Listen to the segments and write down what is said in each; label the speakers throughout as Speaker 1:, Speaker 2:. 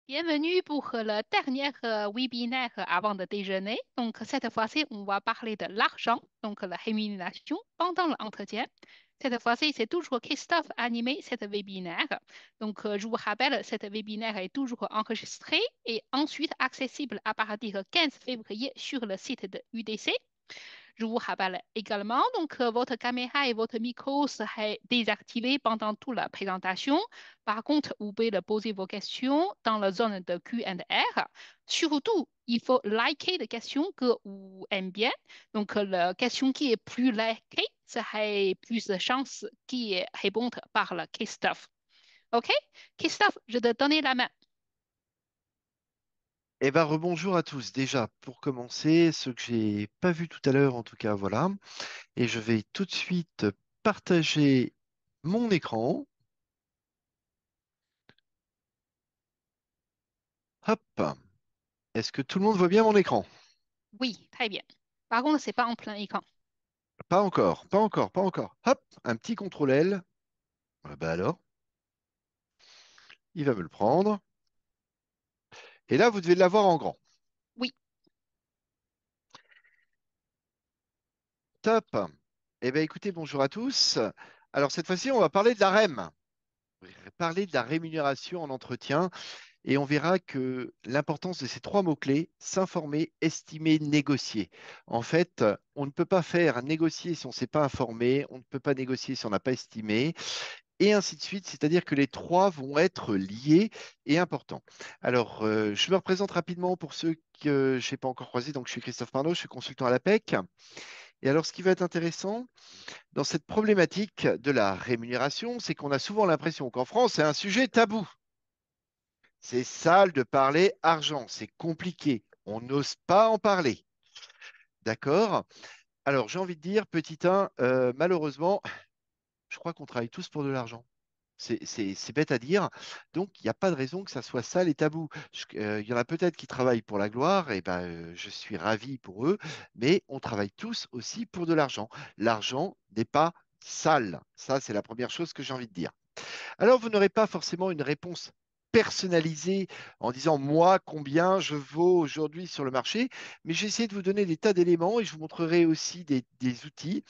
Speaker 1: Bienvenue pour le dernier webinaire avant de déjeuner. Donc, cette fois-ci, on va parler de l'argent, donc la rémunération pendant l'entretien. Cette fois-ci, c'est toujours Christophe animé cet webinaire. Donc, je vous rappelle, cet webinaire est toujours enregistré et ensuite accessible à partir du 15 février sur le site de UDC. Je vous rappelle également, donc, votre caméra et votre micro seraient désactivés pendant toute la présentation. Par contre, vous pouvez poser vos questions dans la zone de Q&R. Surtout, il faut liker les questions que vous aimez bien. Donc, la question qui est plus likée serait plus de chances qui est répondre par le Christophe. OK? Christophe, je te donne la main.
Speaker 2: Eh ben, rebonjour à tous. Déjà, pour commencer, ce que j'ai pas vu tout à l'heure, en tout cas, voilà. Et je vais tout de suite partager mon écran. Hop. Est-ce que tout le monde voit bien mon écran?
Speaker 1: Oui, très bien. Par contre, c'est pas en plein écran.
Speaker 2: Pas encore, pas encore, pas encore. Hop, un petit contrôle L. Ah bah alors, il va me le prendre. Et là, vous devez l'avoir en grand.
Speaker 1: Oui,
Speaker 2: Top. Eh bien, écoutez, bonjour à tous. Alors, cette fois-ci, on va parler de la REM. On va parler de la rémunération en entretien. Et on verra que l'importance de ces trois mots-clés, s'informer, estimer, négocier. En fait, on ne peut pas faire négocier si on ne s'est pas informé, on ne peut pas négocier si on n'a pas estimé, et ainsi de suite. C'est-à-dire que les trois vont être liés et importants. Alors, je me représente rapidement pour ceux que je n'ai pas encore croisés. Donc, je suis Christophe Parnot, je suis consultant à l'APEC. Et alors, ce qui va être intéressant dans cette problématique de la rémunération, c'est qu'on a souvent l'impression qu'en France, c'est un sujet tabou. C'est sale de parler argent, c'est compliqué. On n'ose pas en parler. D'accord? Alors, j'ai envie de dire, petit 1, malheureusement, je crois qu'on travaille tous pour de l'argent. C'est bête à dire. Donc, il n'y a pas de raison que ça soit sale et tabou. Il y en a peut-être qui travaillent pour la gloire, et ben, je suis ravi pour eux, mais on travaille tous aussi pour de l'argent. L'argent n'est pas sale. Ça, c'est la première chose que j'ai envie de dire. Alors, vous n'aurez pas forcément une réponse personnalisée en disant moi combien je vaux aujourd'hui sur le marché, mais j'ai essayé de vous donner des tas d'éléments et je vous montrerai aussi des outils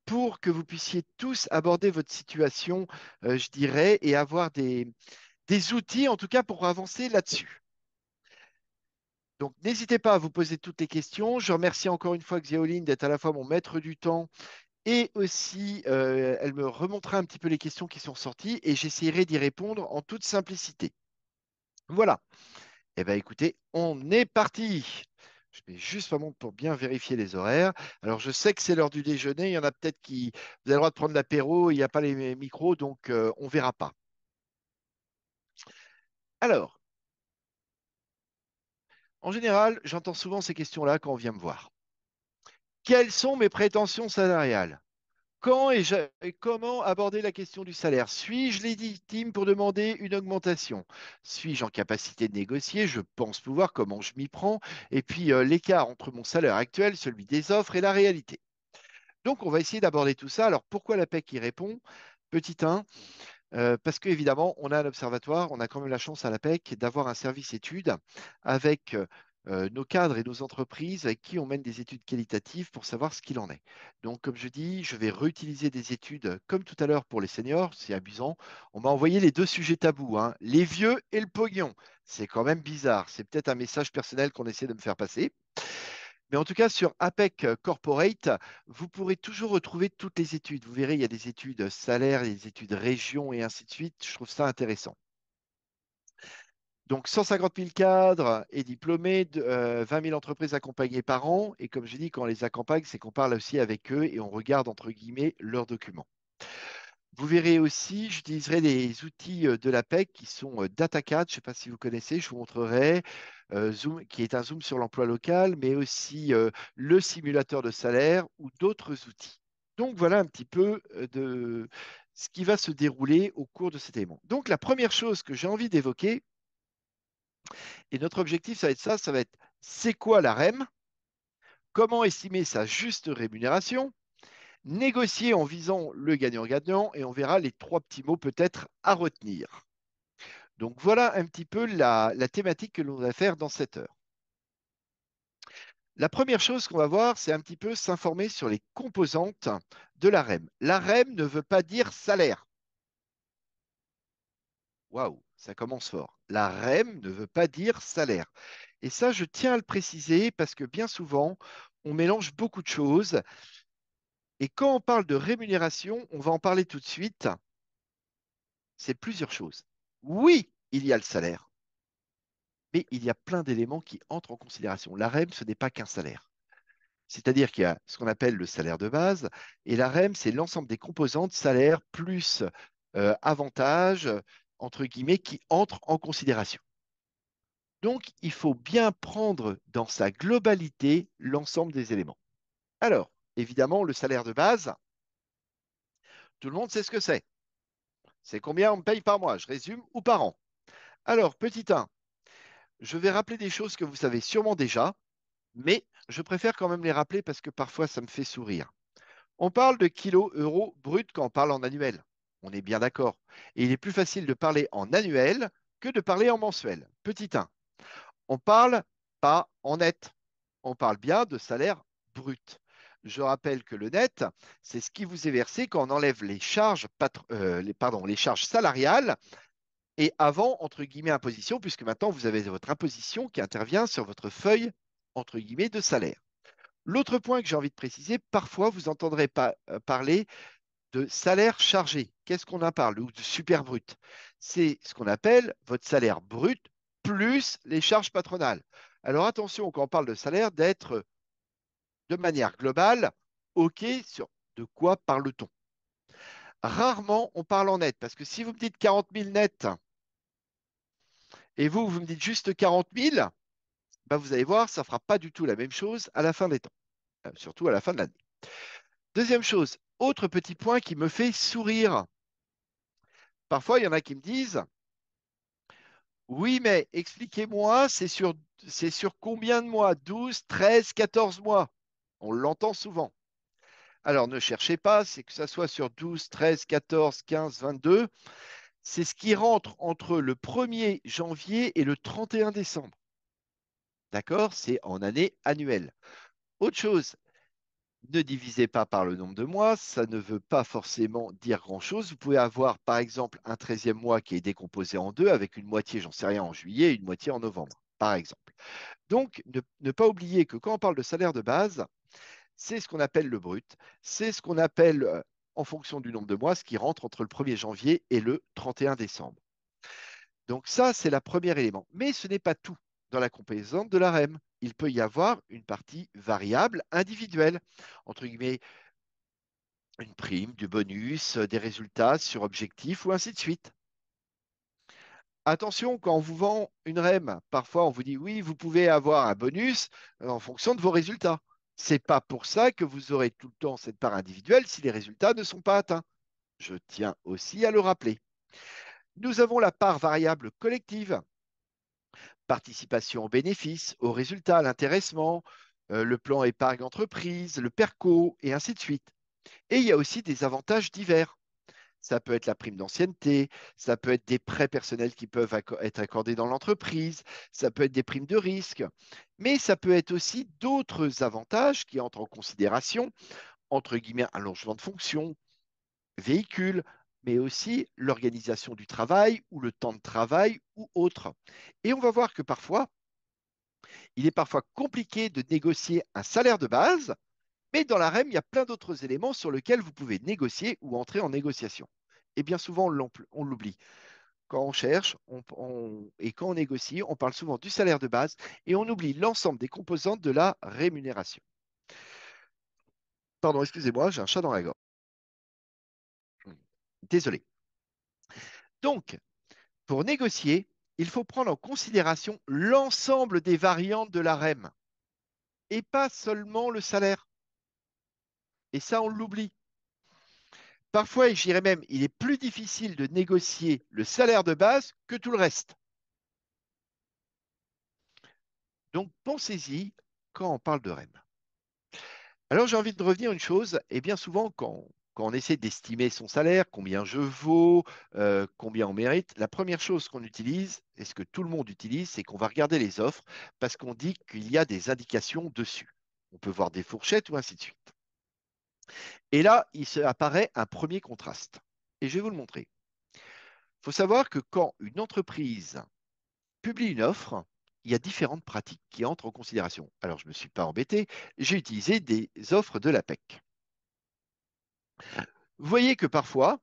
Speaker 2: pour que vous puissiez tous aborder votre situation, je dirais, et avoir des outils en tout cas pour avancer là-dessus. Donc, n'hésitez pas à vous poser toutes les questions. Je remercie encore une fois Xiaoline d'être à la fois mon maître du temps et aussi, elle me remontera un petit peu les questions qui sont sorties et j'essaierai d'y répondre en toute simplicité. Voilà. Eh bien, écoutez, on est parti. Je mets juste ma montre pour bien vérifier les horaires. Alors, je sais que c'est l'heure du déjeuner. Il y en a peut-être qui... Vous avez le droit de prendre l'apéro. Il n'y a pas les micros, donc on ne verra pas. Alors, en général, j'entends souvent ces questions-là quand on vient me voir. Quelles sont mes prétentions salariales? Quand et comment aborder la question du salaire? Suis-je légitime pour demander une augmentation? Suis-je en capacité de négocier? Je pense pouvoir, comment je m'y prends? Et puis l'écart entre mon salaire actuel, celui des offres et la réalité. Donc on va essayer d'aborder tout ça. Alors pourquoi la PEC y répond? Petit 1, parce qu'évidemment, on a un observatoire, on a quand même la chance à la PEC d'avoir un service études avec nos cadres et nos entreprises avec qui on mène des études qualitatives pour savoir ce qu'il en est. Donc, comme je dis, je vais réutiliser des études comme tout à l'heure pour les seniors, c'est amusant. On m'a envoyé les deux sujets tabous, hein, les vieux et le pognon. C'est quand même bizarre. C'est peut-être un message personnel qu'on essaie de me faire passer. Mais en tout cas, sur APEC Corporate, vous pourrez toujours retrouver toutes les études. Vous verrez, il y a des études salaires, des études région et ainsi de suite. Je trouve ça intéressant. Donc, 150 000 cadres et diplômés, 20 000 entreprises accompagnées par an. Et comme je dis, quand on les accompagne, c'est qu'on parle aussi avec eux et on regarde, entre guillemets, leurs documents. Vous verrez aussi, j'utiliserai les outils de l'APEC qui sont DataCAD, je ne sais pas si vous connaissez, je vous montrerai Zoom, qui est un Zoom sur l'emploi local, mais aussi le simulateur de salaire ou d'autres outils. Donc voilà un petit peu de ce qui va se dérouler au cours de cet élément. Donc la première chose que j'ai envie d'évoquer, et notre objectif, ça va être ça, ça va être c'est quoi la REM? Comment estimer sa juste rémunération? Négocier en visant le gagnant-gagnant et on verra les trois petits mots peut-être à retenir. Donc voilà un petit peu la thématique que l'on va faire dans cette heure. La première chose qu'on va voir, c'est un petit peu s'informer sur les composantes de la REM. La REM ne veut pas dire salaire. Waouh, ça commence fort. La REM ne veut pas dire salaire. Et ça, je tiens à le préciser parce que bien souvent, on mélange beaucoup de choses. Et quand on parle de rémunération, on va en parler tout de suite, c'est plusieurs choses. Oui, il y a le salaire, mais il y a plein d'éléments qui entrent en considération. La REM, ce n'est pas qu'un salaire. C'est-à-dire qu'il y a ce qu'on appelle le salaire de base, et la REM, c'est l'ensemble des composantes salaire plus avantages, entre guillemets, qui entrent en considération. Donc, il faut bien prendre dans sa globalité l'ensemble des éléments. Alors, évidemment, le salaire de base, tout le monde sait ce que c'est. C'est combien on me paye par mois, je résume, ou par an. Alors, petit 1, je vais rappeler des choses que vous savez sûrement déjà, mais je préfère quand même les rappeler parce que parfois ça me fait sourire. On parle de kilos euros brut quand on parle en annuel. On est bien d'accord. Et il est plus facile de parler en annuel que de parler en mensuel. Petit 1. On parle pas en net. On parle bien de salaire brut. Je rappelle que le net, c'est ce qui vous est versé quand on enlève les charges, les charges salariales et avant, entre guillemets, imposition, puisque maintenant vous avez votre imposition qui intervient sur votre feuille, entre guillemets, de salaire. L'autre point que j'ai envie de préciser, parfois vous entendrez pas, parler de salaire chargé. Qu'est-ce qu'on en parle? Ou de super brut. C'est ce qu'on appelle votre salaire brut plus les charges patronales. Alors attention, quand on parle de salaire, d'être de manière globale, OK sur de quoi parle-t-on? Rarement on parle en net, parce que si vous me dites 40 000 net et vous me dites juste 40 000, bah vous allez voir, ça ne fera pas du tout la même chose à la fin des temps, surtout à la fin de l'année. Deuxième chose, autre petit point qui me fait sourire. Parfois, il y en a qui me disent, oui, mais expliquez-moi, c'est sur combien de mois? 12, 13, 14 mois. On l'entend souvent. Alors ne cherchez pas, c'est que ça soit sur 12, 13, 14, 15, 22. C'est ce qui rentre entre le 1er janvier et le 31 décembre. D'accord? C'est en année annuelle. Autre chose, ne divisez pas par le nombre de mois, ça ne veut pas forcément dire grand-chose. Vous pouvez avoir par exemple un 13e mois qui est décomposé en deux avec une moitié, j'en sais rien, en juillet et une moitié en novembre, par exemple. Donc, ne pas oublier que quand on parle de salaire de base, c'est ce qu'on appelle le brut, c'est ce qu'on appelle, en fonction du nombre de mois, ce qui rentre entre le 1er janvier et le 31 décembre. Donc ça, c'est le premier élément. Mais ce n'est pas tout dans la composante de la REM. Il peut y avoir une partie variable individuelle, entre guillemets, une prime, du bonus, des résultats sur objectif ou ainsi de suite. Attention, quand on vous vend une REM, parfois on vous dit oui, vous pouvez avoir un bonus en fonction de vos résultats. C'est pas pour ça que vous aurez tout le temps cette part individuelle si les résultats ne sont pas atteints. Je tiens aussi à le rappeler. Nous avons la part variable collective, participation aux bénéfices, aux résultats, à l'intéressement, le plan épargne entreprise, le PERCO et ainsi de suite. Et il y a aussi des avantages divers. Ça peut être la prime d'ancienneté, ça peut être des prêts personnels qui peuvent être accordés dans l'entreprise, ça peut être des primes de risque, mais ça peut être aussi d'autres avantages qui entrent en considération, entre guillemets, allongement de fonction, véhicule, mais aussi l'organisation du travail ou le temps de travail ou autre. Et on va voir que parfois, il est parfois compliqué de négocier un salaire de base, mais dans la REM, il y a plein d'autres éléments sur lesquels vous pouvez négocier ou entrer en négociation. Et bien souvent, on l'oublie. Quand on cherche et quand on négocie, on parle souvent du salaire de base et on oublie l'ensemble des composantes de la rémunération. Pardon, excusez-moi, j'ai un chat dans la gorge. Désolé. Donc, pour négocier, il faut prendre en considération l'ensemble des variantes de la REM et pas seulement le salaire. Et ça, on l'oublie. Parfois, et je dirais même, il est plus difficile de négocier le salaire de base que tout le reste. Donc, pensez-y quand on parle de REM. Alors, j'ai envie de revenir à une chose, et bien souvent, quand quand on essaie d'estimer son salaire, combien je vaux, combien on mérite, la première chose qu'on utilise, et ce que tout le monde utilise, c'est qu'on va regarder les offres parce qu'on dit qu'il y a des indications dessus. On peut voir des fourchettes ou ainsi de suite. Et là, apparaît un premier contraste. Et je vais vous le montrer. Il faut savoir que quand une entreprise publie une offre, il y a différentes pratiques qui entrent en considération. Alors, je ne me suis pas embêté, j'ai utilisé des offres de l'APEC. Vous voyez que parfois,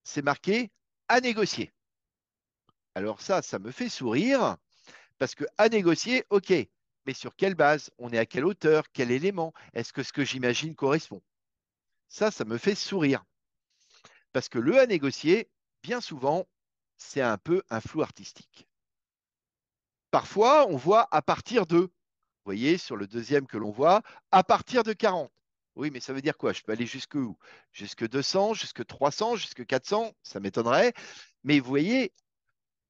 Speaker 2: c'est marqué à négocier. Alors ça me fait sourire parce que à négocier, ok, mais sur quelle base? On est à quelle hauteur? Quel élément? Est-ce que ce que j'imagine correspond? Ça me fait sourire parce que le à négocier, bien souvent, c'est un peu un flou artistique. Parfois, on voit à partir de, vous voyez, sur le deuxième que l'on voit, à partir de 40. Oui, mais ça veut dire quoi? Je peux aller jusque où? Jusque 200, jusque 300, jusque 400? Ça m'étonnerait. Mais vous voyez,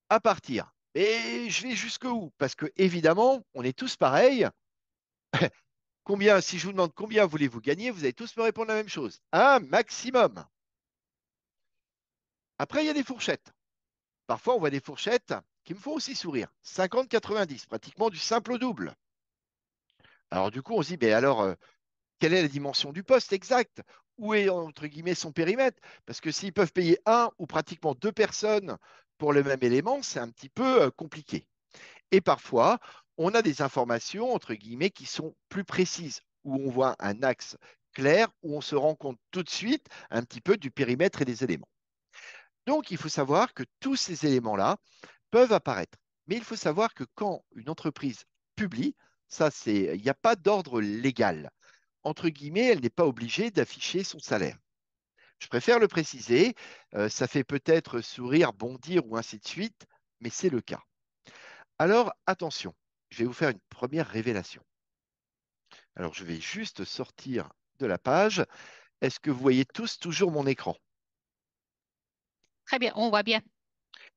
Speaker 2: à partir. Et je vais jusque où? Parce que, évidemment, on est tous pareils. Combien, si je vous demande combien voulez-vous gagner, vous allez tous me répondre la même chose. Un maximum. Après, il y a des fourchettes. Parfois, on voit des fourchettes qui me font aussi sourire. 50-90, pratiquement du simple au double. Alors, du coup, on se dit, ben alors, quelle est la dimension du poste exact? Où est, entre guillemets, son périmètre? Parce que s'ils peuvent payer un ou pratiquement deux personnes pour le même élément, c'est un petit peu compliqué. Et parfois, on a des informations, entre guillemets, qui sont plus précises, où on voit un axe clair, où on se rend compte tout de suite un petit peu du périmètre et des éléments. Donc, il faut savoir que tous ces éléments-là peuvent apparaître. Mais il faut savoir que quand une entreprise publie, il n'y a pas d'ordre légal. Entre guillemets, elle n'est pas obligée d'afficher son salaire. Je préfère le préciser, ça fait peut-être sourire, bondir ou ainsi de suite, mais c'est le cas. Alors, attention, je vais vous faire une première révélation. Alors, je vais juste sortir de la page. Est-ce que vous voyez tous toujours mon écran?
Speaker 1: Très bien, on voit bien.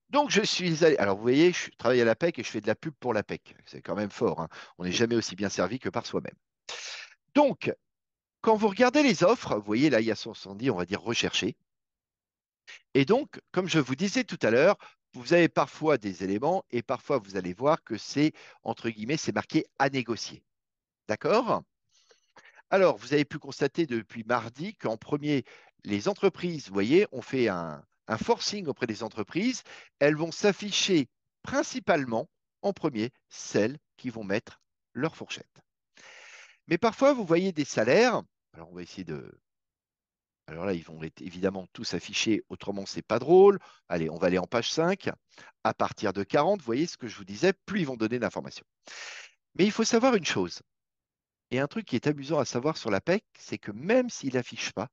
Speaker 2: Donc, je suis allé. Alors, vous voyez, je travaille à la PEC et je fais de la pub pour la PEC. C'est quand même fort, hein. On n'est jamais aussi bien servi que par soi-même. Donc, quand vous regardez les offres, vous voyez, là, il y a 70, on va dire recherché. Et donc, comme je vous disais tout à l'heure, vous avez parfois des éléments et parfois vous allez voir que c'est, entre guillemets, c'est marqué à négocier. D'accord? Alors, vous avez pu constater depuis mardi qu'en premier, les entreprises, vous voyez, ont fait un forcing auprès des entreprises. Elles vont s'afficher principalement en premier celles qui vont mettre leur fourchette. Mais parfois, vous voyez des salaires. Alors, on va essayer de. Alors là, ils vont être évidemment tous affichés, autrement, c'est pas drôle. Allez, on va aller en page 5. À partir de 40, vous voyez ce que je vous disais, plus ils vont donner d'informations. Mais il faut savoir une chose. Et un truc qui est amusant à savoir sur la PEC, c'est que même s'ils n'affichent pas,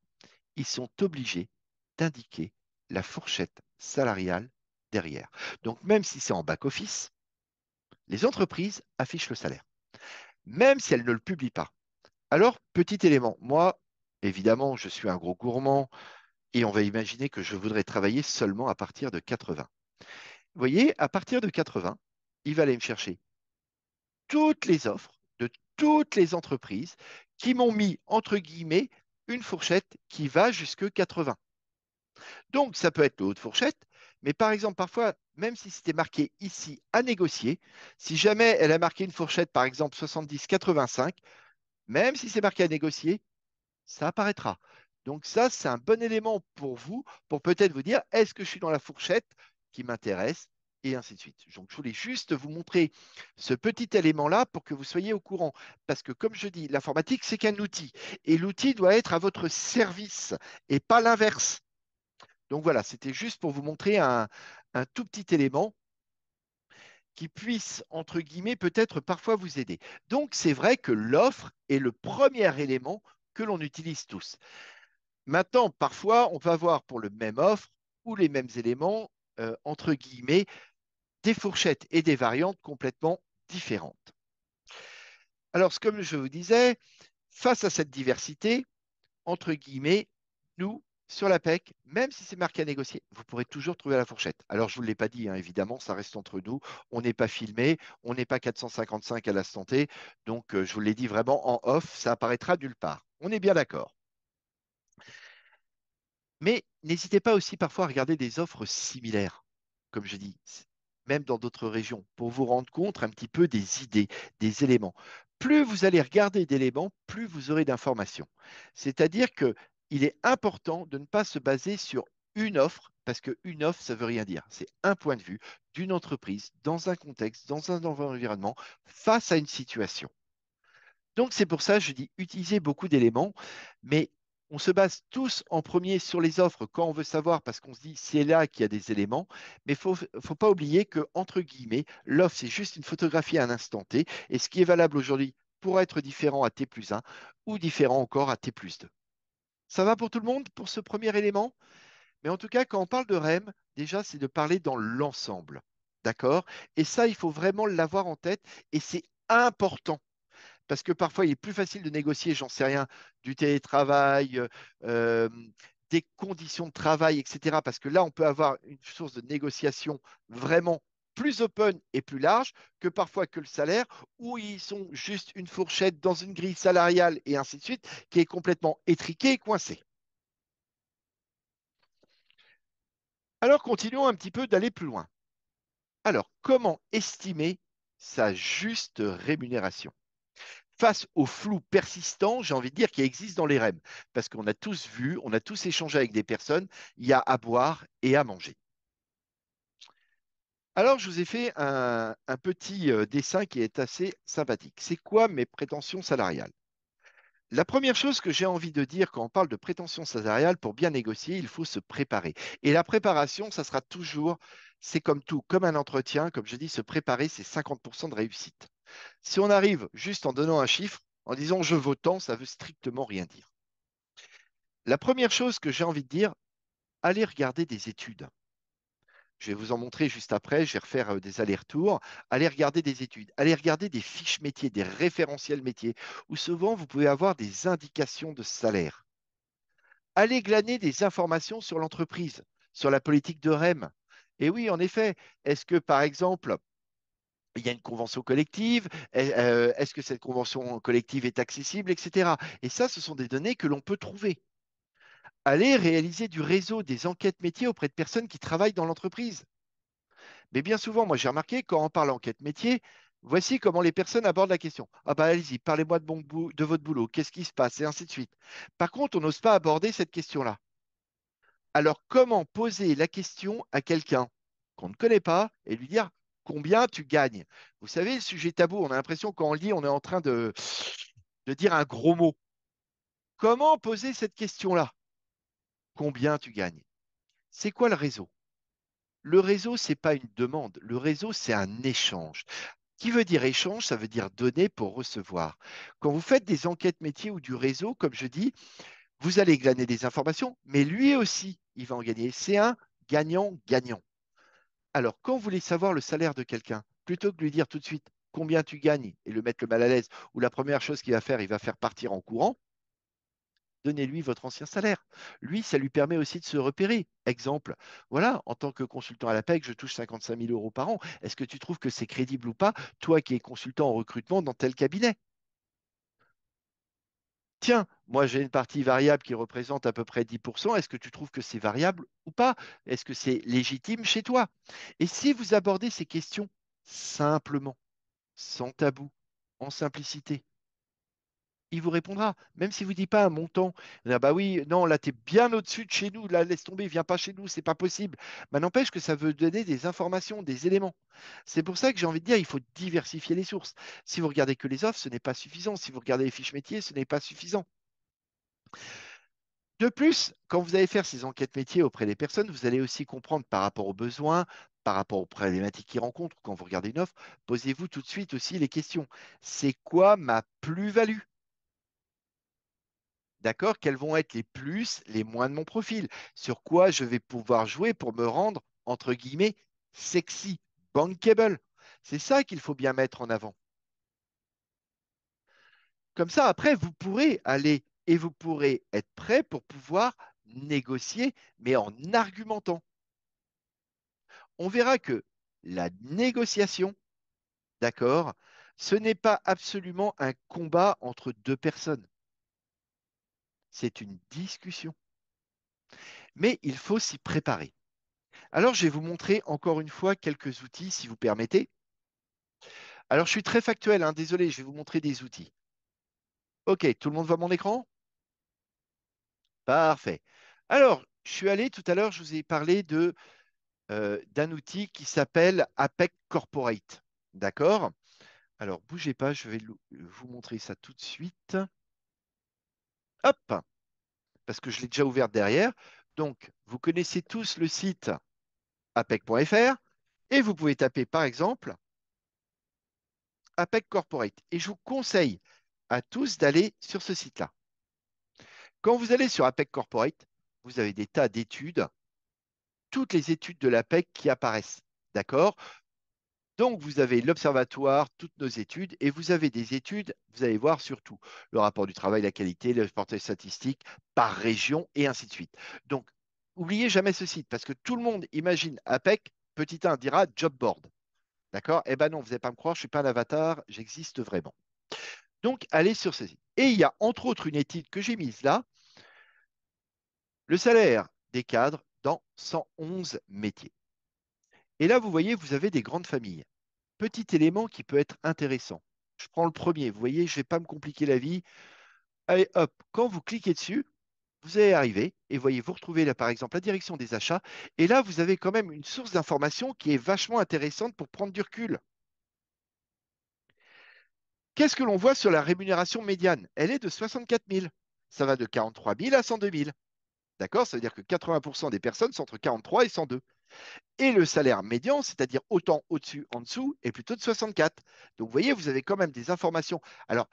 Speaker 2: ils sont obligés d'indiquer la fourchette salariale derrière. Donc, même si c'est en back-office, les entreprises affichent le salaire, même si elles ne le publient pas. Alors, petit élément, moi, évidemment, je suis un gros gourmand et on va imaginer que je voudrais travailler seulement à partir de 80. Vous voyez, à partir de 80, il va aller me chercher toutes les offres de toutes les entreprises qui m'ont mis, entre guillemets, une fourchette qui va jusque 80. Donc, ça peut être le haut de fourchette, mais par exemple, parfois, même si c'était marqué ici à négocier, si jamais elle a marqué une fourchette, par exemple 70-85, même si c'est marqué à négocier, ça apparaîtra. Donc ça, c'est un bon élément pour vous, pour peut-être vous dire, est-ce que je suis dans la fourchette qui m'intéresse, et ainsi de suite. Donc je voulais juste vous montrer ce petit élément-là pour que vous soyez au courant. Parce que comme je dis, l'informatique, c'est qu'un outil. Et l'outil doit être à votre service et pas l'inverse. Donc voilà, c'était juste pour vous montrer un tout petit élément qui puisse, entre guillemets, peut-être parfois vous aider. Donc c'est vrai que l'offre est le premier élément que l'on utilise tous. Maintenant, parfois, on peut avoir pour le même offre ou les mêmes éléments, entre guillemets, des fourchettes et des variantes complètement différentes. Alors, comme je vous disais, face à cette diversité, entre guillemets, nous, sur la PEC, même si c'est marqué à négocier, vous pourrez toujours trouver la fourchette. Alors, je ne vous l'ai pas dit, hein, évidemment, ça reste entre nous. On n'est pas filmé, on n'est pas 455 à l'instant T. Donc, je vous l'ai dit vraiment en off, ça apparaîtra nulle part. On est bien d'accord. Mais n'hésitez pas aussi parfois à regarder des offres similaires, comme je dis, même dans d'autres régions, pour vous rendre compte un petit peu des idées, des éléments. Plus vous allez regarder d'éléments, plus vous aurez d'informations. C'est-à-dire que il est important de ne pas se baser sur une offre, parce qu'une offre, ça veut rien dire. C'est un point de vue d'une entreprise, dans un contexte, dans un environnement, face à une situation. Donc, c'est pour ça que je dis utiliser beaucoup d'éléments, mais on se base tous en premier sur les offres quand on veut savoir, parce qu'on se dit c'est là qu'il y a des éléments, mais il ne faut pas oublier que, entre guillemets, l'offre, c'est juste une photographie à un instant T, et ce qui est valable aujourd'hui pourra être différent à T plus 1 ou différent encore à T plus 2. Ça va pour tout le monde pour ce premier élément? Mais en tout cas, quand on parle de REM, déjà, c'est de parler dans l'ensemble. D'accord? Et ça, il faut vraiment l'avoir en tête, et c'est important parce que parfois il est plus facile de négocier, j'en sais rien, du télétravail, euh, des conditions de travail, etc. Parce que là, on peut avoir une source de négociation vraiment plus open et plus large que parfois que le salaire, où ils sont juste une fourchette dans une grille salariale et ainsi de suite, qui est complètement étriquée et coincée. Alors, continuons un petit peu d'aller plus loin. Alors, comment estimer sa juste rémunération? Face au flou persistant, j'ai envie de dire, qui existe dans les REM. Parce qu'on a tous vu, on a tous échangé avec des personnes, il y a à boire et à manger. Alors, je vous ai fait un petit dessin qui est assez sympathique. C'est quoi mes prétentions salariales? La première chose que j'ai envie de dire quand on parle de prétentions salariales, pour bien négocier, il faut se préparer. Et la préparation, ça sera toujours, c'est comme tout, comme un entretien, comme je dis, se préparer, c'est 50% de réussite. Si on arrive juste en donnant un chiffre, en disant je vaux tant, ça veut strictement rien dire. La première chose que j'ai envie de dire, allez regarder des études. Je vais vous en montrer juste après, je vais refaire des allers-retours. Allez regarder des études, allez regarder des fiches métiers, des référentiels métiers, où souvent vous pouvez avoir des indications de salaire. Allez glaner des informations sur l'entreprise, sur la politique de REM. Et oui, en effet, est-ce que par exemple, il y a une convention collective? Est-ce que cette convention collective est accessible, etc. Et ça, ce sont des données que l'on peut trouver. Allez réaliser du réseau, des enquêtes métiers auprès de personnes qui travaillent dans l'entreprise. Mais bien souvent, moi j'ai remarqué, quand on parle enquête métier, voici comment les personnes abordent la question. Ah bah allez-y, parlez-moi de votre boulot, qu'est-ce qui se passe, et ainsi de suite. Par contre, on n'ose pas aborder cette question-là. Alors, comment poser la question à quelqu'un qu'on ne connaît pas et lui dire combien tu gagnes? Vous savez, le sujet tabou, on a l'impression quand on le dit, on est en train de dire un gros mot. Comment poser cette question-là? Combien tu gagnes? C'est quoi le réseau? Le réseau, c'est pas une demande. Le réseau, c'est un échange. Qui veut dire échange, ça veut dire donner pour recevoir. Quand vous faites des enquêtes métiers ou du réseau, comme je dis, vous allez glaner des informations, mais lui aussi, il va en gagner. C'est un gagnant-gagnant. Alors, quand vous voulez savoir le salaire de quelqu'un, plutôt que de lui dire tout de suite combien tu gagnes et le mettre le mal à l'aise, ou la première chose qu'il va faire, il va faire partir en courant, donnez-lui votre ancien salaire. Lui, ça lui permet aussi de se repérer. Exemple, voilà, en tant que consultant à la PEC, je touche 55 000 euros par an. Est-ce que tu trouves que c'est crédible ou pas, toi qui es consultant en recrutement dans tel cabinet? Tiens, moi j'ai une partie variable qui représente à peu près 10%. Est-ce que tu trouves que c'est variable ou pas? Est-ce que c'est légitime chez toi? Et si vous abordez ces questions simplement, sans tabou, en simplicité, il vous répondra, même s'il ne vous dit pas un montant. Il va dire, bah oui, non, là, tu es bien au-dessus de chez nous, là, laisse tomber, viens pas chez nous, c'est pas possible. Mais n'empêche que ça veut donner des informations, des éléments. C'est pour ça que j'ai envie de dire, il faut diversifier les sources. Si vous regardez que les offres, ce n'est pas suffisant. Si vous regardez les fiches métiers, ce n'est pas suffisant. De plus, quand vous allez faire ces enquêtes métiers auprès des personnes, vous allez aussi comprendre par rapport aux besoins, par rapport aux problématiques qu'ils rencontrent. Quand vous regardez une offre, posez-vous tout de suite aussi les questions. C'est quoi ma plus-value? D'accord? Quels vont être les plus, les moins de mon profil? Sur quoi je vais pouvoir jouer pour me rendre, entre guillemets, sexy, bankable? C'est ça qu'il faut bien mettre en avant. Comme ça, après, vous pourrez aller et vous pourrez être prêt pour pouvoir négocier, mais en argumentant. On verra que la négociation, d'accord, ce n'est pas absolument un combat entre deux personnes. C'est une discussion. Mais il faut s'y préparer. Alors, je vais vous montrer encore une fois quelques outils, si vous permettez. Alors, je suis très factuel, hein, désolé, je vais vous montrer des outils. OK, tout le monde voit mon écran? Parfait. Alors, je suis allé tout à l'heure, je vous ai parlé d'un outil qui s'appelle APEC Corporate. D'accord? Alors, bougez pas, je vais vous montrer ça tout de suite. Hop, parce que je l'ai déjà ouvert derrière. Donc, vous connaissez tous le site apec.fr et vous pouvez taper par exemple APEC Corporate. Et je vous conseille à tous d'aller sur ce site-là. Quand vous allez sur APEC Corporate, vous avez des tas d'études, toutes les études de l'APEC qui apparaissent. D'accord? Donc, vous avez l'observatoire, toutes nos études, et vous avez des études, vous allez voir surtout le rapport du travail, la qualité, le portrait statistique par région, et ainsi de suite. Donc, oubliez jamais ce site, parce que tout le monde imagine APEC, petit 1 dira job board. D'accord? Eh ben non, vous n'allez pas me croire, je ne suis pas un avatar, j'existe vraiment. Donc, allez sur ce site. Et il y a entre autres une étude que j'ai mise là, le salaire des cadres dans 111 métiers. Et là, vous voyez, vous avez des grandes familles. Petit élément qui peut être intéressant. Je prends le premier. Vous voyez, je ne vais pas me compliquer la vie. Allez, hop, quand vous cliquez dessus, vous allez arriver et voyez, vous retrouvez là, par exemple, la direction des achats. Et là, vous avez quand même une source d'information qui est vachement intéressante pour prendre du recul. Qu'est-ce que l'on voit sur la rémunération médiane? Elle est de 64 000. Ça va de 43 000 à 102 000. D'accord? Ça veut dire que 80% des personnes sont entre 43 et 102. Et le salaire médian, c'est-à-dire autant au-dessus, en dessous, est plutôt de 64. Donc, vous voyez, vous avez quand même des informations. Alors,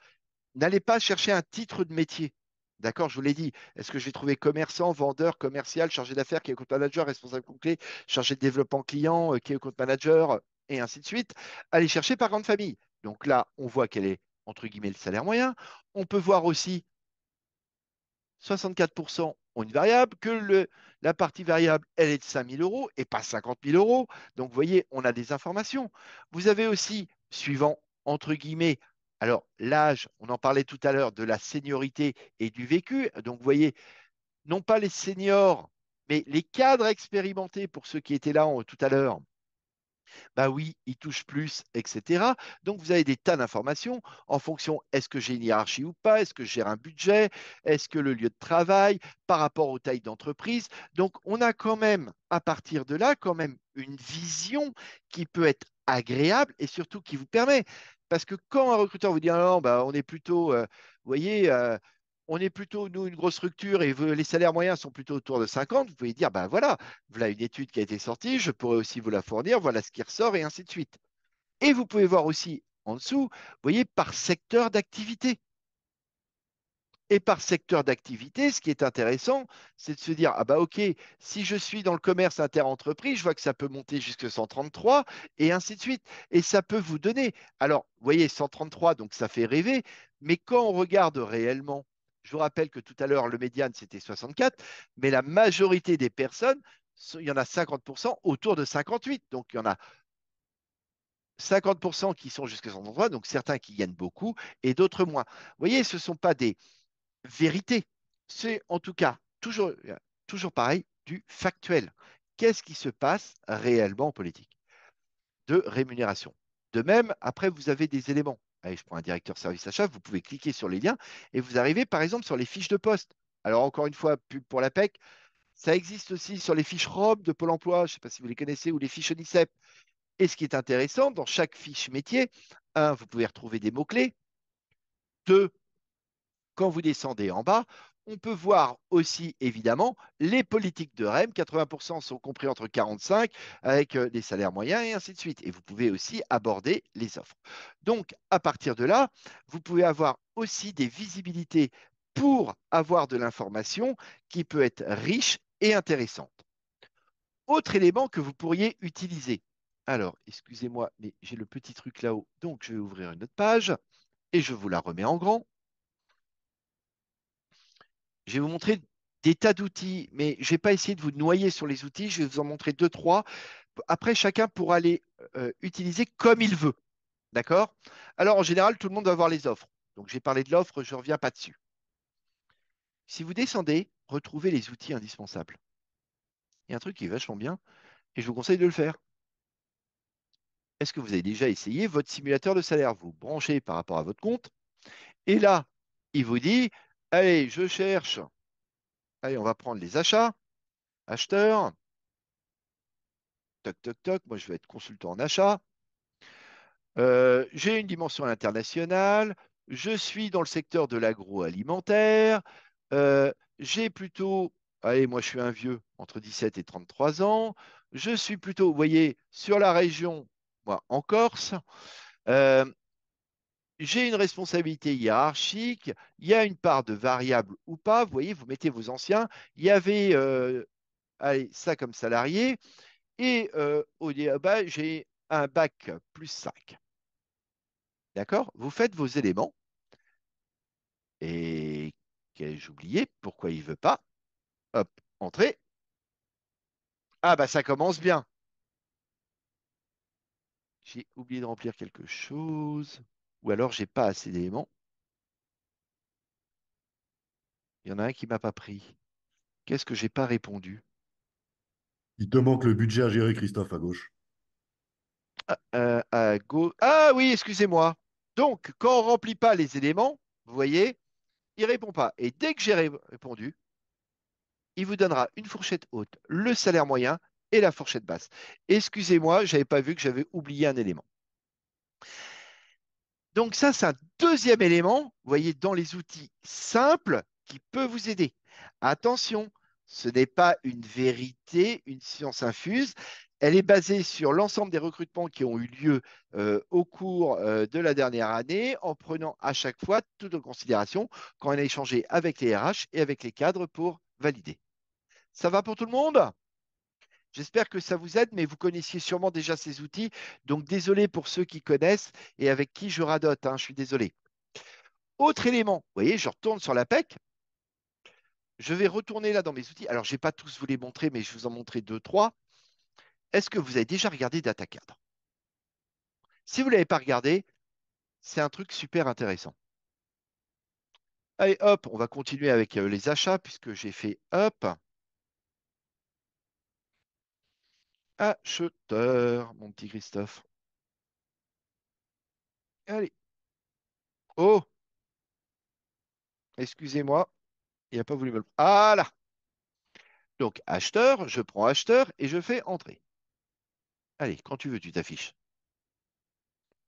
Speaker 2: n'allez pas chercher un titre de métier. D'accord, je vous l'ai dit. Est-ce que je vais trouver commerçant, vendeur, commercial, chargé d'affaires, qui est compte manager, responsable complet, chargé de développement client, qui est compte manager, et ainsi de suite. Allez chercher par grande famille. Donc là, on voit quel est, entre guillemets, le salaire moyen. On peut voir aussi 64% ont une variable, que la partie variable, elle est de 5 000 euros et pas 50 000 euros. Donc, vous voyez, on a des informations. Vous avez aussi, suivant, entre guillemets, alors l'âge, on en parlait tout à l'heure, de la seniorité et du vécu. Donc, vous voyez, non pas les seniors, mais les cadres expérimentés pour ceux qui étaient là tout à l'heure, bah oui, il touche plus, etc. Donc, vous avez des tas d'informations en fonction, est-ce que j'ai une hiérarchie ou pas, est-ce que je gère un budget, est-ce que le lieu de travail, par rapport aux tailles d'entreprise. Donc, on a quand même, à partir de là, quand même une vision qui peut être agréable et surtout qui vous permet. Parce que quand un recruteur vous dit, ah non, bah, on est plutôt, vous voyez, on est plutôt, nous, une grosse structure et les salaires moyens sont plutôt autour de 50, vous pouvez dire, ben voilà, voilà une étude qui a été sortie, je pourrais aussi vous la fournir, voilà ce qui ressort et ainsi de suite. Et vous pouvez voir aussi en dessous, vous voyez, par secteur d'activité. Et par secteur d'activité, ce qui est intéressant, c'est de se dire, ah bah ok, si je suis dans le commerce inter-entreprise, je vois que ça peut monter jusqu'à 133 et ainsi de suite. Et ça peut vous donner. Alors, vous voyez, 133, donc ça fait rêver, mais quand on regarde réellement, je vous rappelle que tout à l'heure, le médiane, c'était 64, mais la majorité des personnes, il y en a 50% autour de 58. Donc, il y en a 50% qui sont jusqu'à 133, donc certains qui gagnent beaucoup et d'autres moins. Vous voyez, ce ne sont pas des vérité. C'est en tout cas toujours pareil, du factuel. Qu'est-ce qui se passe réellement en politique de rémunération? De même, après, vous avez des éléments. Allez, je prends un directeur service achat, vous pouvez cliquer sur les liens et vous arrivez par exemple sur les fiches de poste. Alors encore une fois, pub pour la PEC, ça existe aussi sur les fiches ROB de Pôle emploi, je ne sais pas si vous les connaissez, ou les fiches ONICEP. Et ce qui est intéressant, dans chaque fiche métier, un, vous pouvez retrouver des mots-clés. Deux, quand vous descendez en bas, on peut voir aussi évidemment les politiques de REM. 80% sont compris entre 45 avec des salaires moyens et ainsi de suite. Et vous pouvez aussi aborder les offres. Donc, à partir de là, vous pouvez avoir aussi des visibilités pour avoir de l'information qui peut être riche et intéressante. Autre élément que vous pourriez utiliser. Alors, excusez-moi, mais j'ai le petit truc là-haut. Donc, je vais ouvrir une autre page et je vous la remets en grand. Je vais vous montrer des tas d'outils, mais je ne vais pas essayer de vous noyer sur les outils. Je vais vous en montrer deux, trois. Après, chacun pourra les utiliser comme il veut. D'accord? Alors, en général, tout le monde va voir les offres. Donc, j'ai parlé de l'offre, je ne reviens pas dessus. Si vous descendez, retrouver les outils indispensables. Il y a un truc qui est vachement bien et je vous conseille de le faire. Est-ce que vous avez déjà essayé votre simulateur de salaire? Vous branchez par rapport à votre compte et là, il vous dit, allez, je cherche, allez, on va prendre les achats, acheteurs, toc, toc, toc, moi je vais être consultant en achat. J'ai une dimension internationale, je suis dans le secteur de l'agroalimentaire, euh, j'ai plutôt, allez, moi je suis un vieux, entre 17 et 33 ans, je suis plutôt, vous voyez, sur la région, moi, en Corse, euh, j'ai une responsabilité hiérarchique, il y a une part de variable ou pas, vous voyez, vous mettez vos anciens, il y avait, allez, ça comme salarié, et bah, j'ai un bac plus 5. D'accord? Vous faites vos éléments. Et qu'ai-je oublié? Pourquoi il veut pas? Hop, entrée. Ah bah ça commence bien. J'ai oublié de remplir quelque chose. Ou alors j'ai pas assez d'éléments. Il y en a un qui m'a pas pris. Qu'est-ce que j'ai pas répondu?
Speaker 3: Il te manque le budget à gérer, Christophe, à gauche.
Speaker 2: Ah oui, excusez-moi. Donc, quand on remplit pas les éléments, vous voyez, il répond pas. Et dès que j'ai répondu, il vous donnera une fourchette haute, le salaire moyen et la fourchette basse. Excusez-moi, j'avais pas vu que j'avais oublié un élément. Donc ça, c'est un deuxième élément, vous voyez, dans les outils simples qui peut vous aider. Attention, ce n'est pas une vérité, une science infuse. Elle est basée sur l'ensemble des recrutements qui ont eu lieu au cours de la dernière année, en prenant à chaque fois tout en considération quand on a échangé avec les RH et avec les cadres pour valider. Ça va pour tout le monde? J'espère que ça vous aide, mais vous connaissiez sûrement déjà ces outils. Donc, désolé pour ceux qui connaissent et avec qui je radote, hein, je suis désolé. Autre élément, vous voyez, je retourne sur la PEC. Je vais retourner là dans mes outils. Alors, je ne vais pas tous vous les montrer, mais je vais vous en montrer deux, trois. Est-ce que vous avez déjà regardé DataCadre? Si vous ne l'avez pas regardé, c'est un truc super intéressant. Allez, hop, on va continuer avec les achats puisque j'ai fait hop, acheteur, mon petit Christophe. Allez. Oh, excusez-moi, il n'a pas voulu me le. Ah là! Donc, acheteur, je prends acheteur et je fais entrer. Allez, quand tu veux, tu t'affiches.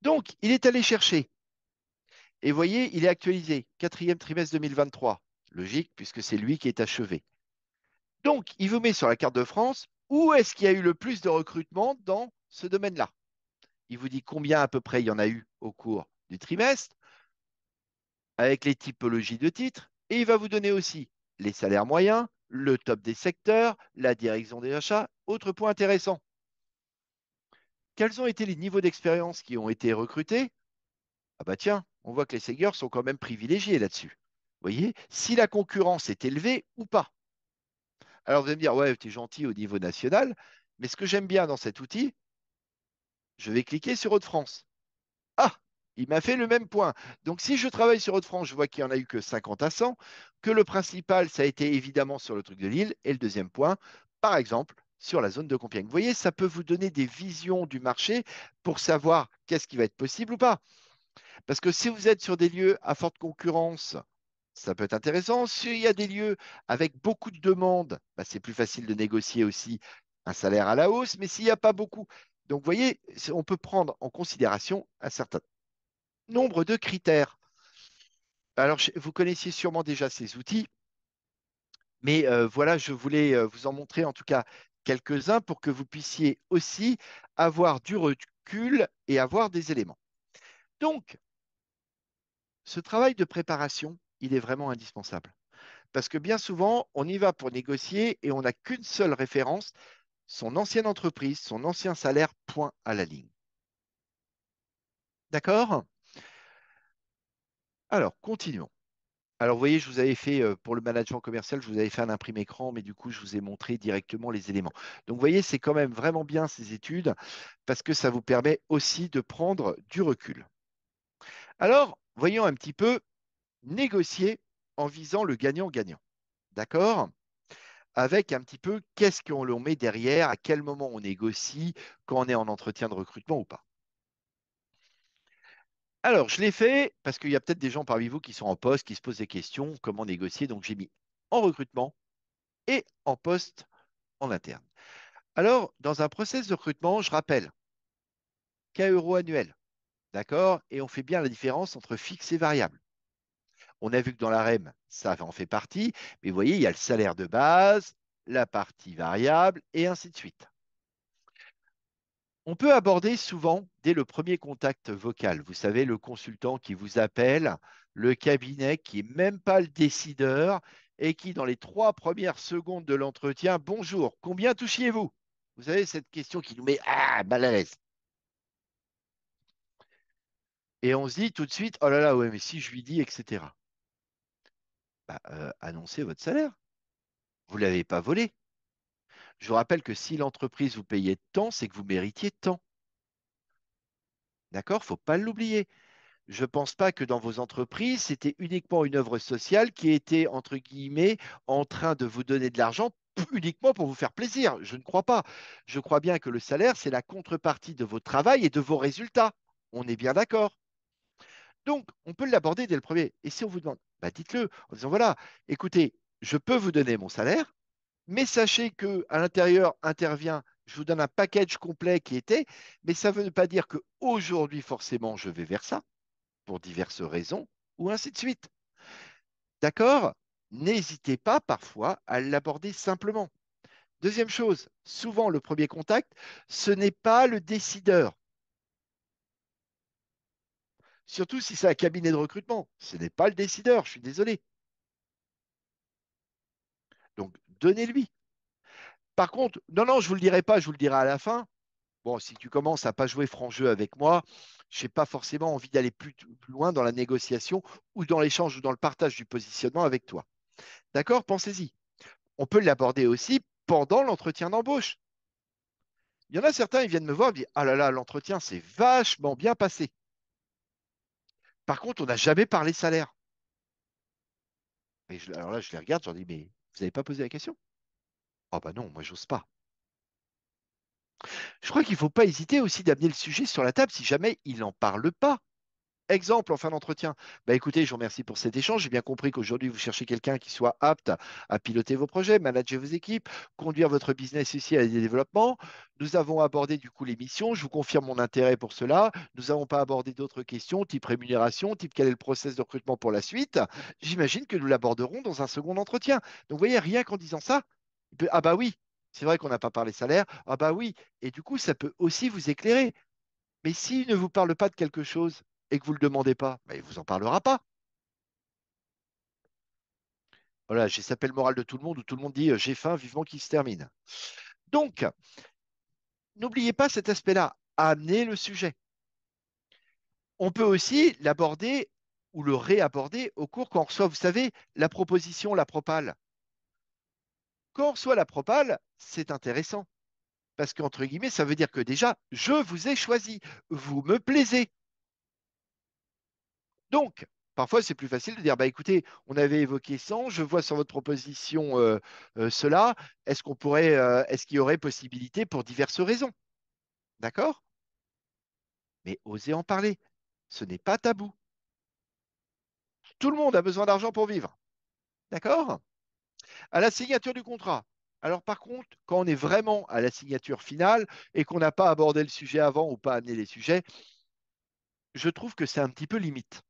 Speaker 2: Donc, il est allé chercher. Et voyez, il est actualisé. Quatrième trimestre 2023. Logique, puisque c'est lui qui est achevé. Donc, il vous met sur la carte de France où est-ce qu'il y a eu le plus de recrutement dans ce domaine-là. Il vous dit combien à peu près il y en a eu au cours du trimestre, avec les typologies de titres. Et il va vous donner aussi les salaires moyens, le top des secteurs, la direction des achats. Autre point intéressant. Quels ont été les niveaux d'expérience qui ont été recrutés? Ah bah tiens, on voit que les seniors sont quand même privilégiés là-dessus. Vous voyez, si la concurrence est élevée ou pas. Alors vous allez me dire, ouais, tu es gentil au niveau national, mais ce que j'aime bien dans cet outil, je vais cliquer sur Hauts-de-France. Ah, il m'a fait le même point. Donc si je travaille sur Hauts-de-France, je vois qu'il n'y en a eu que 50 à 100, que le principal, ça a été évidemment sur le truc de Lille, et le deuxième point, par exemple, sur la zone de Compiègne. Vous voyez, ça peut vous donner des visions du marché pour savoir qu'est-ce qui va être possible ou pas. Parce que si vous êtes sur des lieux à forte concurrence, ça peut être intéressant. S'il y a des lieux avec beaucoup de demandes, bah, c'est plus facile de négocier aussi un salaire à la hausse. Mais s'il n'y a pas beaucoup, donc vous voyez, on peut prendre en considération un certain nombre de critères. Alors, vous connaissiez sûrement déjà ces outils, mais voilà, je voulais vous en montrer en tout cas quelques-uns pour que vous puissiez aussi avoir du recul et avoir des éléments. Donc, ce travail de préparation, il est vraiment indispensable. Parce que bien souvent, on y va pour négocier et on n'a qu'une seule référence, son ancienne entreprise, son ancien salaire, point à la ligne. D'accord? Alors, continuons. Alors, vous voyez, je vous avais fait, pour le management commercial, je vous avais fait un imprimé écran, mais du coup, je vous ai montré directement les éléments. Donc, vous voyez, c'est quand même vraiment bien ces études parce que ça vous permet aussi de prendre du recul. Alors, voyons un petit peu négocier en visant le gagnant-gagnant. D'accord? Avec un petit peu qu'est-ce qu'on l'on met derrière, à quel moment on négocie, quand on est en entretien de recrutement ou pas. Alors, je l'ai fait parce qu'il y a peut-être des gens parmi vous qui sont en poste, qui se posent des questions, comment négocier. Donc, j'ai mis en recrutement et en poste en interne. Alors, dans un process de recrutement, je rappelle K € annuel, d'accord? Et on fait bien la différence entre fixe et variable. On a vu que dans la REM, ça en fait partie, mais vous voyez, il y a le salaire de base, la partie variable et ainsi de suite. On peut aborder souvent, dès le premier contact vocal, vous savez, le consultant qui vous appelle, le cabinet qui n'est même pas le décideur et qui, dans les 3 premières secondes de l'entretien, bonjour, combien touchiez-vous? Vous savez, cette question qui nous met mal à l'aise. Et on se dit tout de suite, oh là là, ouais, mais si je lui dis, etc. Bah, annoncez votre salaire. Vous ne l'avez pas volé. Je vous rappelle que si l'entreprise vous payait tant, c'est que vous méritiez tant. D'accord? Il ne faut pas l'oublier. Je ne pense pas que dans vos entreprises, c'était uniquement une œuvre sociale qui était, entre guillemets, en train de vous donner de l'argent uniquement pour vous faire plaisir. Je ne crois pas. Je crois bien que le salaire, c'est la contrepartie de votre travail et de vos résultats. On est bien d'accord. Donc, on peut l'aborder dès le premier. Et si on vous demande, bah, dites-le en disant, voilà, écoutez, je peux vous donner mon salaire, mais sachez que à l'intérieur intervient, je vous donne un package complet qui était, mais ça ne veut pas dire qu'aujourd'hui, forcément, je vais vers ça pour diverses raisons, ou ainsi de suite. D'accord? N'hésitez pas parfois à l'aborder simplement. Deuxième chose, souvent le premier contact, ce n'est pas le décideur. Surtout si c'est un cabinet de recrutement. Ce n'est pas le décideur, je suis désolé. Donc, donnez-lui. Par contre, non, non, je ne vous le dirai pas, je vous le dirai à la fin. Bon, si tu commences à pas jouer franc jeu avec moi, je n'ai pas forcément envie d'aller plus loin dans la négociation ou dans l'échange ou dans le partage du positionnement avec toi. D'accord? Pensez-y. On peut l'aborder aussi pendant l'entretien d'embauche. Il y en a certains, ils viennent me voir et me disent, ah là là, l'entretien s'est vachement bien passé. Par contre, on n'a jamais parlé salaire. Alors là, je les regarde, je leur dis, mais vous n'avez pas posé la question? Oh bah non, moi, j'ose pas. Je crois qu'il ne faut pas hésiter aussi d'amener le sujet sur la table si jamais il n'en parle pas. Exemple en fin d'entretien. Bah écoutez, je vous remercie pour cet échange. J'ai bien compris qu'aujourd'hui, vous cherchez quelqu'un qui soit apte à piloter vos projets, manager vos équipes, conduire votre business aussi à des développements. Nous avons abordé du coup les missions. Je vous confirme mon intérêt pour cela. Nous n'avons pas abordé d'autres questions, type rémunération, type quel est le process de recrutement pour la suite. J'imagine que nous l'aborderons dans un second entretien. Donc, vous voyez, rien qu'en disant ça, ah bah oui, c'est vrai qu'on n'a pas parlé salaire. Ah bah oui. Et du coup, ça peut aussi vous éclairer. Mais s'il ne vous parle pas de quelque chose et que vous ne le demandez pas, ben, il ne vous en parlera pas. Voilà, j'ai cette morale de tout le monde où tout le monde dit j'ai faim, vivement qu'il se termine. Donc, n'oubliez pas cet aspect-là. Amenez le sujet. On peut aussi l'aborder ou le réaborder au cours quand on reçoit, vous savez, la proposition, la propale. Quand on reçoit la propale, c'est intéressant. Parce qu'entre guillemets, ça veut dire que déjà, je vous ai choisi. Vous me plaisez. Donc, parfois, c'est plus facile de dire, bah, écoutez, on avait évoqué 100, je vois sur votre proposition cela, est-ce qu'il y aurait possibilité pour diverses raisons? D'accord? Mais osez en parler. Ce n'est pas tabou. Tout le monde a besoin d'argent pour vivre. D'accord? À la signature du contrat. Alors, par contre, quand on est vraiment à la signature finale et qu'on n'a pas abordé le sujet avant ou pas amené les sujets, je trouve que c'est un petit peu limite.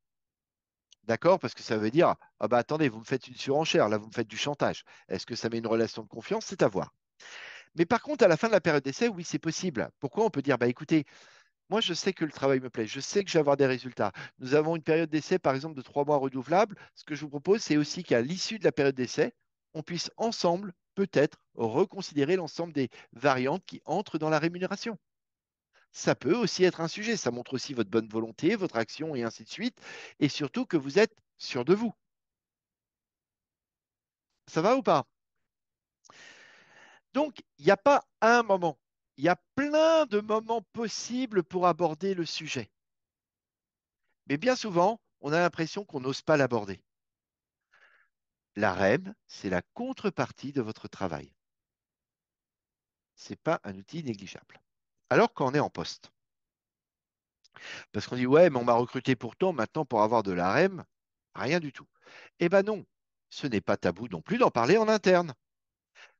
Speaker 2: D'accord? Parce que ça veut dire, ah bah attendez, vous me faites une surenchère, là vous me faites du chantage. Est-ce que ça met une relation de confiance? C'est à voir. Mais par contre, à la fin de la période d'essai, oui, c'est possible. Pourquoi on peut dire, bah écoutez, moi je sais que le travail me plaît, je sais que je vais avoir des résultats. Nous avons une période d'essai, par exemple, de 3 mois renouvelable. Ce que je vous propose, c'est aussi qu'à l'issue de la période d'essai, on puisse ensemble, peut-être, reconsidérer l'ensemble des variantes qui entrent dans la rémunération. Ça peut aussi être un sujet. Ça montre aussi votre bonne volonté, votre action et ainsi de suite. Et surtout que vous êtes sûr de vous. Ça va ou pas? Donc, il n'y a pas un moment. Il y a plein de moments possibles pour aborder le sujet. Mais bien souvent, on a l'impression qu'on n'ose pas l'aborder. La REM, c'est la contrepartie de votre travail. Ce n'est pas un outil négligeable. Alors quand on est en poste, parce qu'on dit, ouais, mais on m'a recruté pour tant, maintenant pour avoir de la REM, rien du tout. Eh bien non, ce n'est pas tabou non plus d'en parler en interne.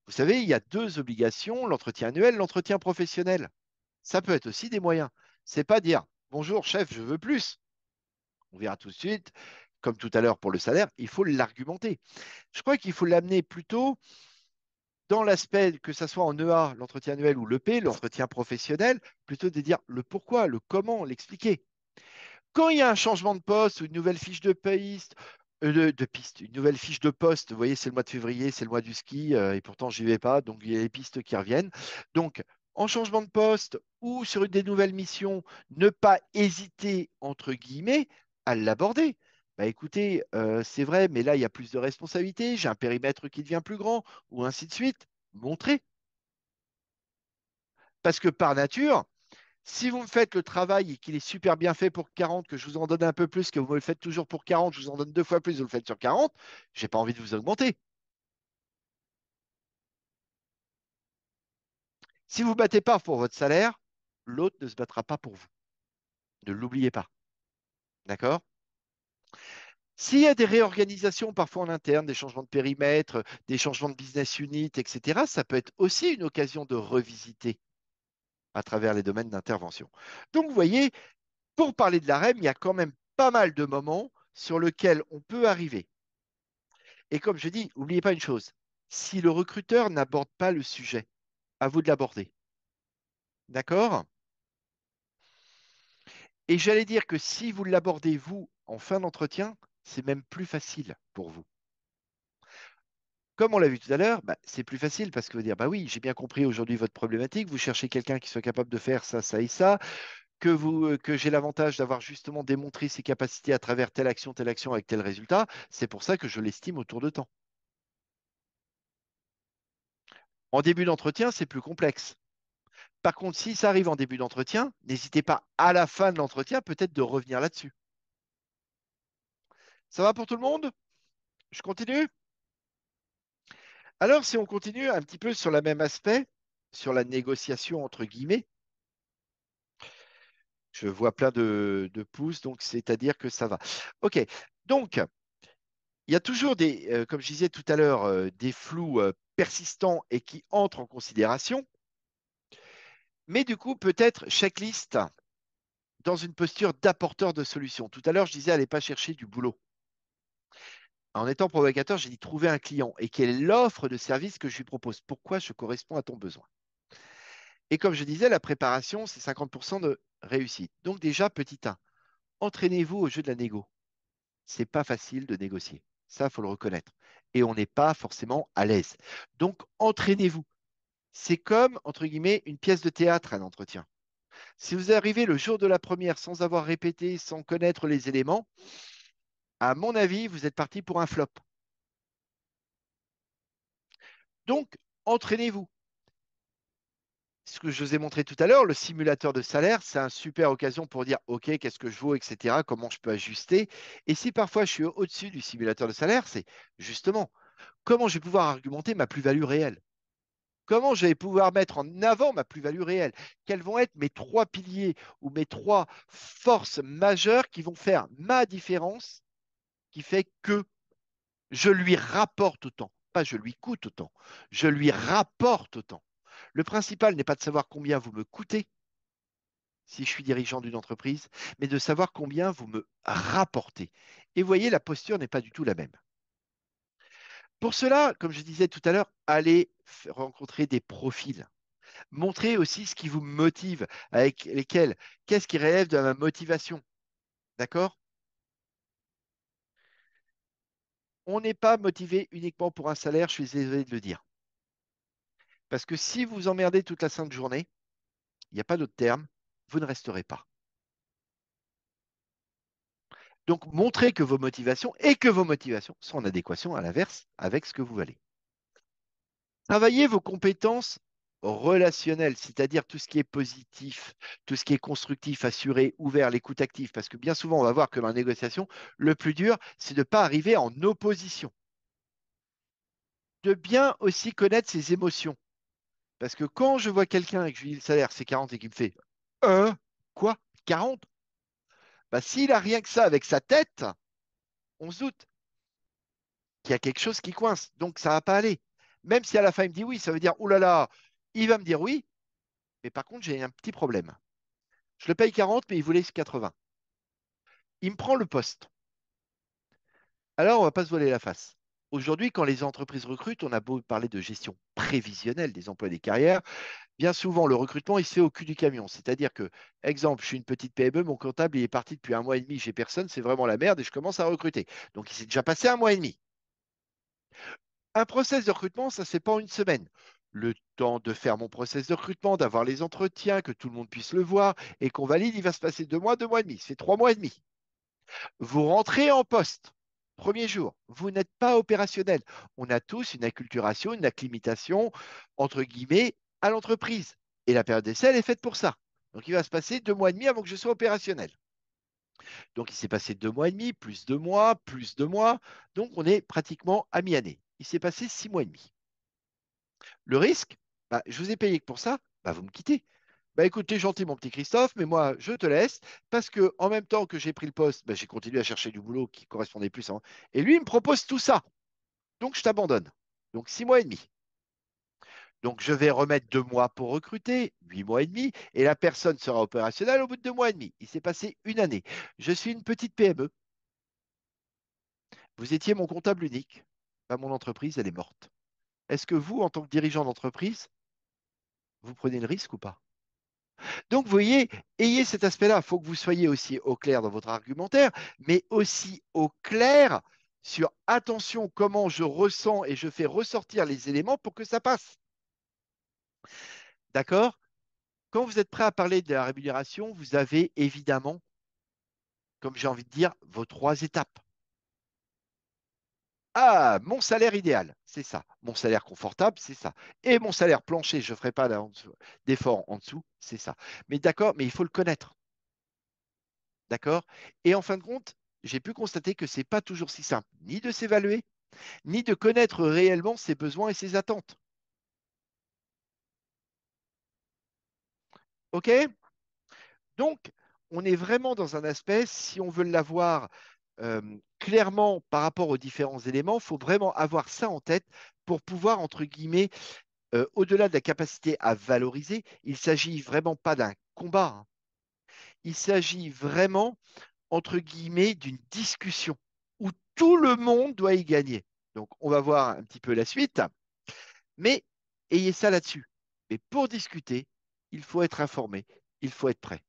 Speaker 2: Vous savez, il y a deux obligations, l'entretien annuel, l'entretien professionnel. Ça peut être aussi des moyens. C'est pas dire, bonjour chef, je veux plus. On verra tout de suite, comme tout à l'heure pour le salaire, il faut l'argumenter. Je crois qu'il faut l'amener plutôt dans l'aspect, que ce soit en EA, l'entretien annuel, ou l'EP, l'entretien professionnel, plutôt de dire le pourquoi, le comment, l'expliquer. Quand il y a un changement de poste ou une nouvelle fiche de piste, une nouvelle fiche de poste, vous voyez, c'est le mois de février, c'est le mois du ski, et pourtant j'y vais pas, donc il y a les pistes qui reviennent. Donc, en changement de poste ou sur une des nouvelles missions, ne pas hésiter, entre guillemets, à l'aborder. Bah écoutez, c'est vrai, mais là, il y a plus de responsabilités, j'ai un périmètre qui devient plus grand, ou ainsi de suite. Montrez. Parce que par nature, si vous me faites le travail et qu'il est super bien fait pour 40, que je vous en donne un peu plus, que vous me le faites toujours pour 40, je vous en donne deux fois plus, vous le faites sur 40, j'ai pas envie de vous augmenter. Si vous ne battez pas pour votre salaire, l'autre ne se battra pas pour vous. Ne l'oubliez pas. D'accord? S'il y a des réorganisations parfois en interne, des changements de périmètre, des changements de business unit, etc., ça peut être aussi une occasion de revisiter à travers les domaines d'intervention. Donc, vous voyez, pour parler de la REM, il y a quand même pas mal de moments sur lesquels on peut arriver. Et comme je dis, n'oubliez pas une chose, si le recruteur n'aborde pas le sujet, à vous de l'aborder. D'accord? Et j'allais dire que si vous l'abordez, vous, en fin d'entretien, c'est même plus facile pour vous. Comme on l'a vu tout à l'heure, bah, c'est plus facile parce que vous dire, bah oui, j'ai bien compris aujourd'hui votre problématique, vous cherchez quelqu'un qui soit capable de faire ça, ça et ça, que j'ai l'avantage d'avoir justement démontré ses capacités à travers telle action avec tel résultat, c'est pour ça que je l'estime autour de temps. En début d'entretien, c'est plus complexe. Par contre, si ça arrive en début d'entretien, n'hésitez pas à la fin de l'entretien peut-être de revenir là-dessus. Ça va pour tout le monde? Je continue? Alors, si on continue un petit peu sur le même aspect, sur la négociation entre guillemets, je vois plein de pouces, donc c'est-à-dire que ça va. OK, donc il y a toujours des, comme je disais tout à l'heure, des flous persistants et qui entrent en considération, mais du coup, peut-être checklist dans une posture d'apporteur de solutions. Tout à l'heure, je disais, allez pas chercher du boulot. En étant provocateur, j'ai dit trouver un client et quelle est l'offre de service que je lui propose. Pourquoi je corresponds à ton besoin? Et comme je disais, la préparation, c'est 50% de réussite. Donc déjà, petit 1, entraînez-vous au jeu de la négo. C'est pas facile de négocier. Ça, il faut le reconnaître. Et on n'est pas forcément à l'aise. Donc, entraînez-vous. C'est comme, entre guillemets, une pièce de théâtre, un entretien. Si vous arrivez le jour de la première sans avoir répété, sans connaître les éléments, à mon avis, vous êtes parti pour un flop. Donc, entraînez-vous. Ce que je vous ai montré tout à l'heure, le simulateur de salaire, c'est une super occasion pour dire, OK, qu'est-ce que je vaux, etc., comment je peux ajuster. Et si parfois je suis au-dessus du simulateur de salaire, c'est justement comment je vais pouvoir argumenter ma plus-value réelle. Comment je vais pouvoir mettre en avant ma plus-value réelle? Quels vont être mes trois piliers ou mes trois forces majeures qui vont faire ma différence, qui fait que je lui rapporte autant, pas je lui coûte autant, je lui rapporte autant. Le principal n'est pas de savoir combien vous me coûtez si je suis dirigeant d'une entreprise, mais de savoir combien vous me rapportez. Et vous voyez, la posture n'est pas du tout la même. Pour cela, comme je disais tout à l'heure, allez rencontrer des profils. Montrez aussi ce qui vous motive, avec lesquels, qu'est-ce qui relève de ma motivation. D'accord? On n'est pas motivé uniquement pour un salaire, je suis désolé de le dire. Parce que si vous emmerdez toute la sainte journée, il n'y a pas d'autre terme, vous ne resterez pas. Donc, montrez que vos motivations sont en adéquation à l'inverse avec ce que vous valez. Travaillez vos compétences relationnelles, c'est-à-dire tout ce qui est positif, tout ce qui est constructif, assuré, ouvert, l'écoute active, parce que bien souvent, on va voir que dans la négociation, le plus dur, c'est de ne pas arriver en opposition. de bien aussi connaître ses émotions. Parce que quand je vois quelqu'un et que je lui dis le salaire, c'est 40 et qu'il me fait quoi? 40? Bah, s'il a rien que ça avec sa tête, on se doute qu'il y a quelque chose qui coince. Donc, ça va pas aller. Même si à la fin, il me dit oui, ça veut dire, oh là là, il va me dire oui, mais par contre, j'ai un petit problème. Je le paye 40, mais il voulait 80. Il me prend le poste. Alors, on va pas se voiler la face. Aujourd'hui, quand les entreprises recrutent, on a beau parler de gestion prévisionnelle des emplois et des carrières, bien souvent, le recrutement, il se fait au cul du camion. C'est-à-dire que, exemple, je suis une petite PME, mon comptable, il est parti depuis un mois et demi, j'ai personne, c'est vraiment la merde et je commence à recruter. Donc, il s'est déjà passé un mois et demi. Un process de recrutement, ça ne se fait pas en une semaine. Le temps de faire mon process de recrutement, d'avoir les entretiens, que tout le monde puisse le voir et qu'on valide, il va se passer 2 mois et demi. C'est 3 mois et demi. Vous rentrez en poste. Premier jour, vous n'êtes pas opérationnel. On a tous une acculturation, une acclimatation, entre guillemets, à l'entreprise. Et la période d'essai, elle est faite pour ça. Donc, il va se passer 2 mois et demi avant que je sois opérationnel. Donc, il s'est passé 2 mois et demi, plus 2 mois, plus 2 mois. Donc, on est pratiquement à mi-année. Il s'est passé 6 mois et demi. Le risque, bah, je vous ai payé que pour ça, bah, vous me quittez. Bah écoute, t'es gentil, mon petit Christophe, mais moi, je te laisse parce que en même temps que j'ai pris le poste, bah, j'ai continué à chercher du boulot qui correspondait plus à. Et lui, il me propose tout ça. Donc, je t'abandonne. Donc, 6 mois et demi. Donc, je vais remettre 2 mois pour recruter, 8 mois et demi, et la personne sera opérationnelle au bout de 2 mois et demi. Il s'est passé une année. Je suis une petite PME. Vous étiez mon comptable unique. Bah, mon entreprise, elle est morte. Est-ce que vous, en tant que dirigeant d'entreprise, vous prenez le risque ou pas? Donc, vous voyez, ayez cet aspect-là. Il faut que vous soyez aussi au clair dans votre argumentaire, mais aussi au clair sur attention, comment je ressens et je fais ressortir les éléments pour que ça passe. D'accord? Quand vous êtes prêt à parler de la rémunération, vous avez évidemment, comme j'ai envie de dire, vos 3 étapes. Ah, mon salaire idéal, c'est ça. Mon salaire confortable, c'est ça. Et mon salaire plancher, je ne ferai pas d'effort en dessous, c'est ça. Mais d'accord, mais il faut le connaître. D'accord? Et en fin de compte, j'ai pu constater que ce n'est pas toujours si simple, ni de s'évaluer, ni de connaître réellement ses besoins et ses attentes. OK? Donc, on est vraiment dans un aspect, si on veut l'avoir clairement par rapport aux différents éléments, il faut vraiment avoir ça en tête pour pouvoir, entre guillemets, au-delà de la capacité à valoriser, il ne s'agit vraiment pas d'un combat, hein. Il s'agit vraiment, entre guillemets, d'une discussion où tout le monde doit y gagner. Donc, on va voir un petit peu la suite, mais ayez ça là-dessus. Mais pour discuter, il faut être informé, il faut être prêt,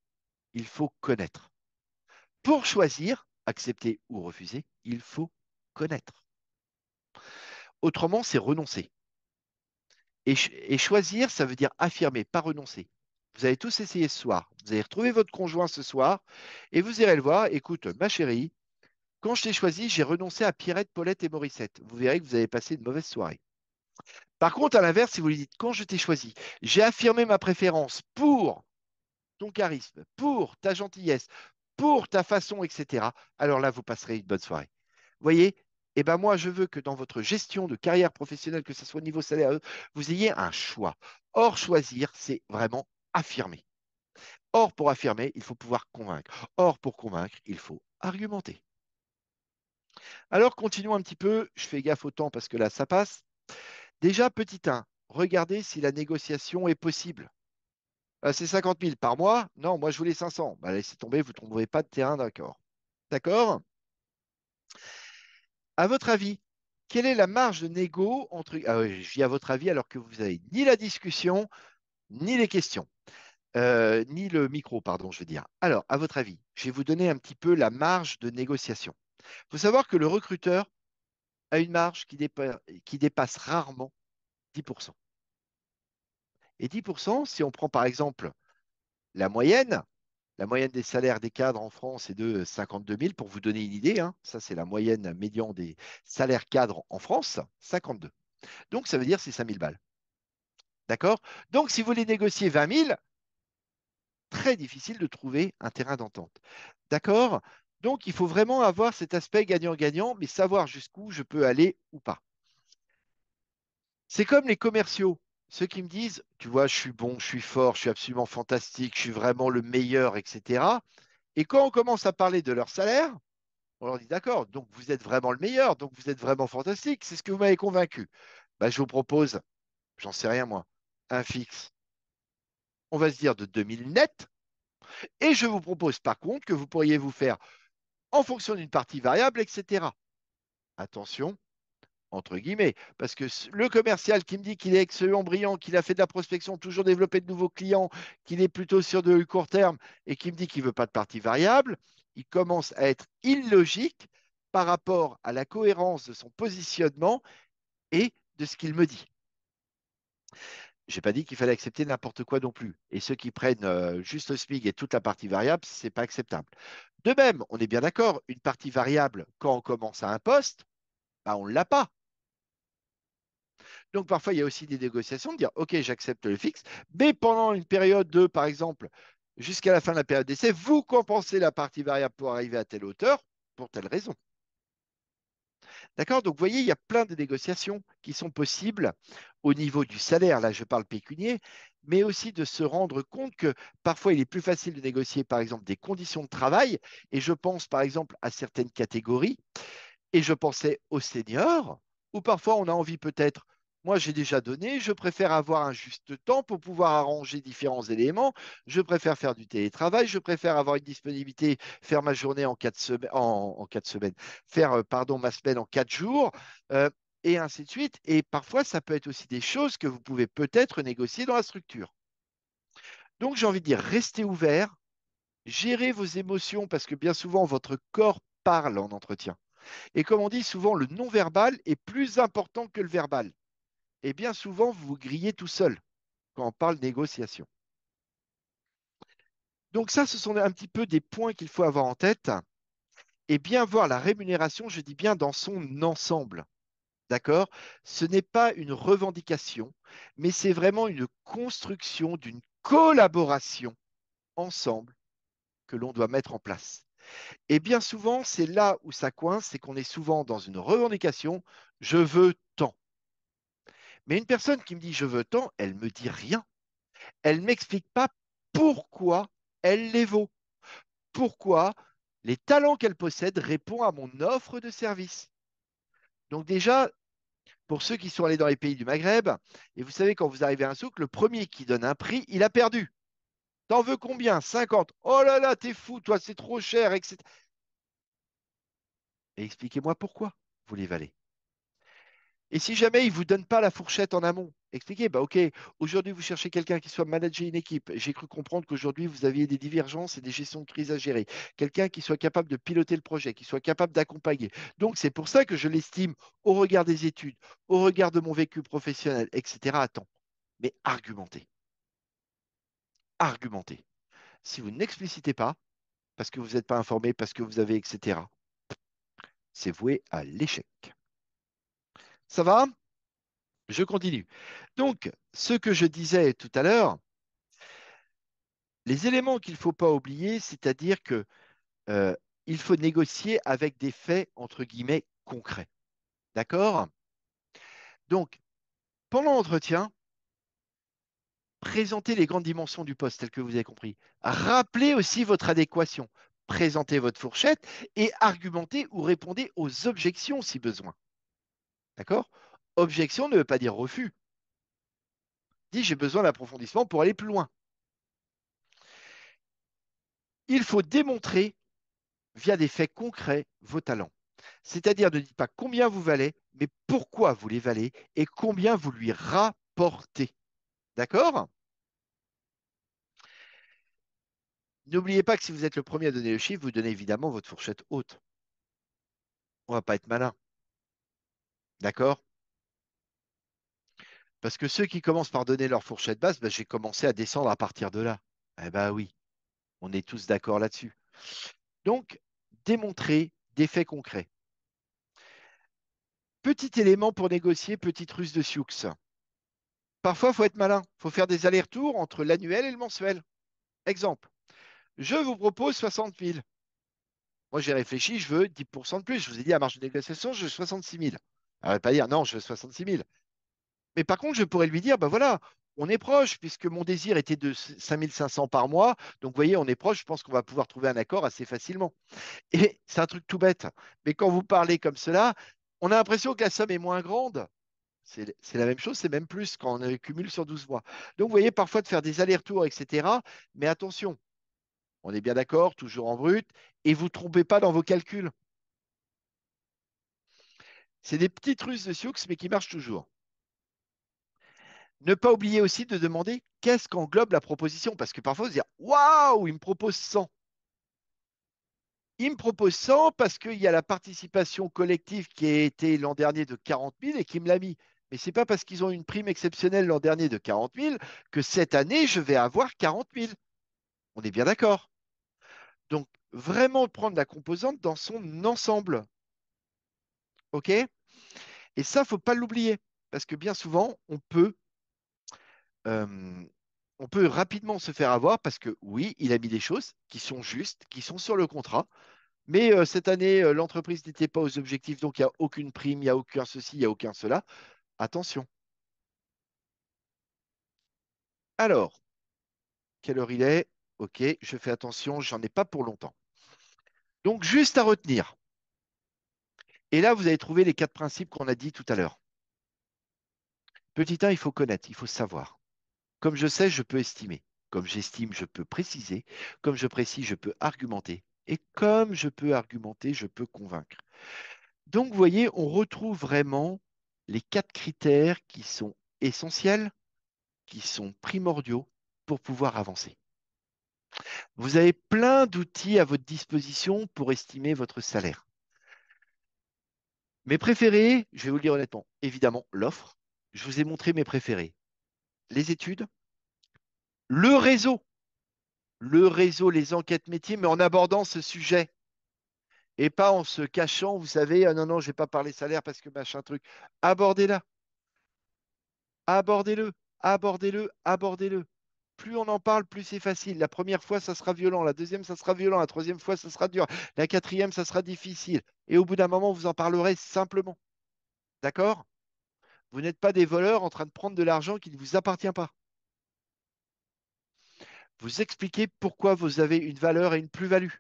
Speaker 2: il faut connaître. Pour choisir, accepter ou refuser, il faut connaître. Autrement, c'est renoncer. Et choisir, ça veut dire affirmer, pas renoncer. Vous avez tous essayé ce soir. Vous allez retrouver votre conjoint ce soir et vous irez le voir. Écoute, ma chérie, quand je t'ai choisi, j'ai renoncé à Pierrette, Paulette et Morissette. Vous verrez que vous avez passé une mauvaise soirée. Par contre, à l'inverse, si vous lui dites, quand je t'ai choisi, j'ai affirmé ma préférence pour ton charisme, pour ta gentillesse, pour ta façon, etc., alors là, vous passerez une bonne soirée. Vous voyez? Eh ben moi, je veux que dans votre gestion de carrière professionnelle, que ce soit au niveau salaire, vous ayez un choix. Or, choisir, c'est vraiment affirmer. Or, pour affirmer, il faut pouvoir convaincre. Or, pour convaincre, il faut argumenter. Alors, continuons un petit peu. Je fais gaffe au temps parce que là, ça passe. Déjà, petit 1, regardez si la négociation est possible. C'est 50 000 par mois? Non, moi, je voulais 500. Bah, laissez tomber, vous ne trouverez pas de terrain d'accord. D'accord? À votre avis, quelle est la marge de négo entre. Ah oui, je dis à votre avis alors que vous avez ni la discussion, ni les questions, ni le micro, pardon, je veux dire. Alors, à votre avis, je vais vous donner un petit peu la marge de négociation. Il faut savoir que le recruteur a une marge qui dépasse rarement 10%. Et 10%, si on prend par exemple la moyenne, la moyenne des salaires des cadres en France est de 52 000, pour vous donner une idée, hein. Ça, c'est la moyenne médian des salaires cadres en France, 52. Donc, ça veut dire c'est 5 000 balles. D'accord? Donc, si vous voulez négocier 20 000, très difficile de trouver un terrain d'entente. D'accord? Donc, il faut vraiment avoir cet aspect gagnant-gagnant, mais savoir jusqu'où je peux aller ou pas. C'est comme les commerciaux, ceux qui me disent, tu vois, je suis bon, je suis fort, je suis absolument fantastique, je suis vraiment le meilleur, etc. Et quand on commence à parler de leur salaire, on leur dit, d'accord, donc vous êtes vraiment le meilleur, donc vous êtes vraiment fantastique, c'est ce que vous m'avez convaincu. Bah, je vous propose, j'en sais rien moi, un fixe, on va se dire de 2000 net, et je vous propose par contre que vous pourriez vous faire en fonction d'une partie variable, etc. Attention, entre guillemets, parce que le commercial qui me dit qu'il est excellent, brillant, qu'il a fait de la prospection, toujours développé de nouveaux clients, qu'il est plutôt sur de court terme et qui me dit qu'il ne veut pas de partie variable, il commence à être illogique par rapport à la cohérence de son positionnement et de ce qu'il me dit. Je n'ai pas dit qu'il fallait accepter n'importe quoi non plus. Et ceux qui prennent juste le SMIC et toute la partie variable, ce n'est pas acceptable. De même, on est bien d'accord, une partie variable, quand on commence à un poste, bah, on ne l'a pas. Donc parfois, il y a aussi des négociations de dire, OK, j'accepte le fixe, mais pendant une période de, par exemple, jusqu'à la fin de la période d'essai, vous compensez la partie variable pour arriver à telle hauteur, pour telle raison. D'accord? Donc vous voyez, il y a plein de négociations qui sont possibles au niveau du salaire, là je parle pécunier, mais aussi de se rendre compte que parfois il est plus facile de négocier, par exemple, des conditions de travail, et je pense par exemple à certaines catégories et je pensais aux seniors, où parfois on a envie peut-être, moi j'ai déjà donné, je préfère avoir un juste temps pour pouvoir arranger différents éléments, je préfère faire du télétravail, je préfère avoir une disponibilité, faire ma journée en 4 semaines, en 4 semaines, faire pardon, ma semaine en 4 jours, euh, et ainsi de suite. Et parfois, ça peut être aussi des choses que vous pouvez peut-être négocier dans la structure. Donc j'ai envie de dire, restez ouvert, gérez vos émotions parce que bien souvent, votre corps parle en entretien. Et comme on dit souvent, le non-verbal est plus important que le verbal. Et bien souvent, vous vous grillez tout seul quand on parle négociation. Donc ça, ce sont un petit peu des points qu'il faut avoir en tête et bien voir la rémunération, je dis bien dans son ensemble. D'accord? Ce n'est pas une revendication, mais c'est vraiment une construction d'une collaboration ensemble que l'on doit mettre en place. Et bien souvent, c'est là où ça coince, c'est qu'on est souvent dans une revendication, je veux tant. Mais une personne qui me dit je veux tant, elle me dit rien. Elle m'explique pas pourquoi elle les vaut, pourquoi les talents qu'elle possède répondent à mon offre de service. Donc déjà, pour ceux qui sont allés dans les pays du Maghreb, et vous savez, quand vous arrivez à un souk, le premier qui donne un prix, il a perdu. T'en veux combien? 50. Oh là là, t'es fou, toi, c'est trop cher, etc. Et expliquez-moi pourquoi vous les valez. Et si jamais il ne vous donne pas la fourchette en amont, expliquez, bah ok, aujourd'hui vous cherchez quelqu'un qui soit manager une équipe. J'ai cru comprendre qu'aujourd'hui vous aviez des divergences et des gestions de crise à gérer. Quelqu'un qui soit capable de piloter le projet, qui soit capable d'accompagner. Donc c'est pour ça que je l'estime au regard des études, au regard de mon vécu professionnel, etc. Attends, mais argumentez. Argumentez. Si vous n'explicitez pas, parce que vous n'êtes pas informé, parce que vous avez, etc., c'est voué à l'échec. Ça va? Je continue. Donc, ce que je disais tout à l'heure, les éléments qu'il ne faut pas oublier, c'est-à-dire que il faut négocier avec des faits, entre guillemets, concrets. D'accord? Donc, pendant l'entretien, présentez les grandes dimensions du poste, telles que vous avez compris. Rappelez aussi votre adéquation. Présentez votre fourchette et argumentez ou répondez aux objections si besoin. D'accord? Objection ne veut pas dire refus. Dit j'ai besoin d'approfondissement pour aller plus loin. Il faut démontrer via des faits concrets vos talents. C'est-à-dire ne dites pas combien vous valez, mais pourquoi vous les valez et combien vous lui rapportez. D'accord? N'oubliez pas que si vous êtes le premier à donner le chiffre, vous donnez évidemment votre fourchette haute. On ne va pas être malin. D'accord? Parce que ceux qui commencent par donner leur fourchette basse, ben, j'ai commencé à descendre à partir de là. Eh bien oui, on est tous d'accord là-dessus. Donc, démontrer des faits concrets. Petit élément pour négocier, petite ruse de Sioux. Parfois, il faut être malin. Il faut faire des allers-retours entre l'annuel et le mensuel. Exemple, je vous propose 60 000. Moi, j'ai réfléchi, je veux 10% de plus. Je vous ai dit, à marge de négociation, je veux 66 000. Alors, on va pas dire, non, je veux 66 000. Mais par contre, je pourrais lui dire, ben voilà, on est proche, puisque mon désir était de 5 500 par mois. Donc, vous voyez, on est proche, je pense qu'on va pouvoir trouver un accord assez facilement. Et c'est un truc tout bête. Mais quand vous parlez comme cela, on a l'impression que la somme est moins grande. C'est la même chose, c'est même plus quand on cumule sur 12 mois. Donc, vous voyez, parfois de faire des allers-retours, etc. Mais attention, on est bien d'accord, toujours en brut, et vous ne trompez pas dans vos calculs. C'est des petites ruses de Sioux, mais qui marchent toujours. Ne pas oublier aussi de demander qu'est-ce qu'englobe la proposition, parce que parfois, vous dire waouh, il me propose 100. Il me propose 100 parce qu'il y a la participation collective qui a été l'an dernier de 40 000 et qui me l'a mis. Mais ce n'est pas parce qu'ils ont une prime exceptionnelle l'an dernier de 40 000 que cette année, je vais avoir 40 000. On est bien d'accord. Donc, vraiment prendre la composante dans son ensemble. OK? Et ça, il ne faut pas l'oublier. Parce que bien souvent, euh, on peut rapidement se faire avoir parce que oui, il a mis des choses qui sont justes, qui sont sur le contrat. Mais cette année, l'entreprise n'était pas aux objectifs, donc il n'y a aucune prime, il n'y a aucun ceci, il n'y a aucun cela. Attention. Alors, quelle heure il est? Ok, je fais attention, j'en ai pas pour longtemps. Donc, juste à retenir. Et là, vous avez trouvé les 4 principes qu'on a dit tout à l'heure. Petit 1, il faut connaître, il faut savoir. Comme je sais, je peux estimer. Comme j'estime, je peux préciser. Comme je précise, je peux argumenter. Et comme je peux argumenter, je peux convaincre. Donc, vous voyez, on retrouve vraiment les 4 critères qui sont essentiels, qui sont primordiaux pour pouvoir avancer. Vous avez plein d'outils à votre disposition pour estimer votre salaire. Mes préférés, je vais vous le dire honnêtement, évidemment, l'offre. Je vous ai montré mes préférés. Les études, le réseau, les enquêtes métiers, mais en abordant ce sujet et pas en se cachant, vous savez, ah non, non, je ne vais pas parler salaire parce que machin truc. Abordez-la, abordez-le, abordez-le, abordez-le. Plus on en parle, plus c'est facile. La première fois, ça sera violent. La deuxième, ça sera violent. La troisième fois, ça sera dur. La quatrième, ça sera difficile. Et au bout d'un moment, vous en parlerez simplement. D'accord? Vous n'êtes pas des voleurs en train de prendre de l'argent qui ne vous appartient pas. Vous expliquez pourquoi vous avez une valeur et une plus-value.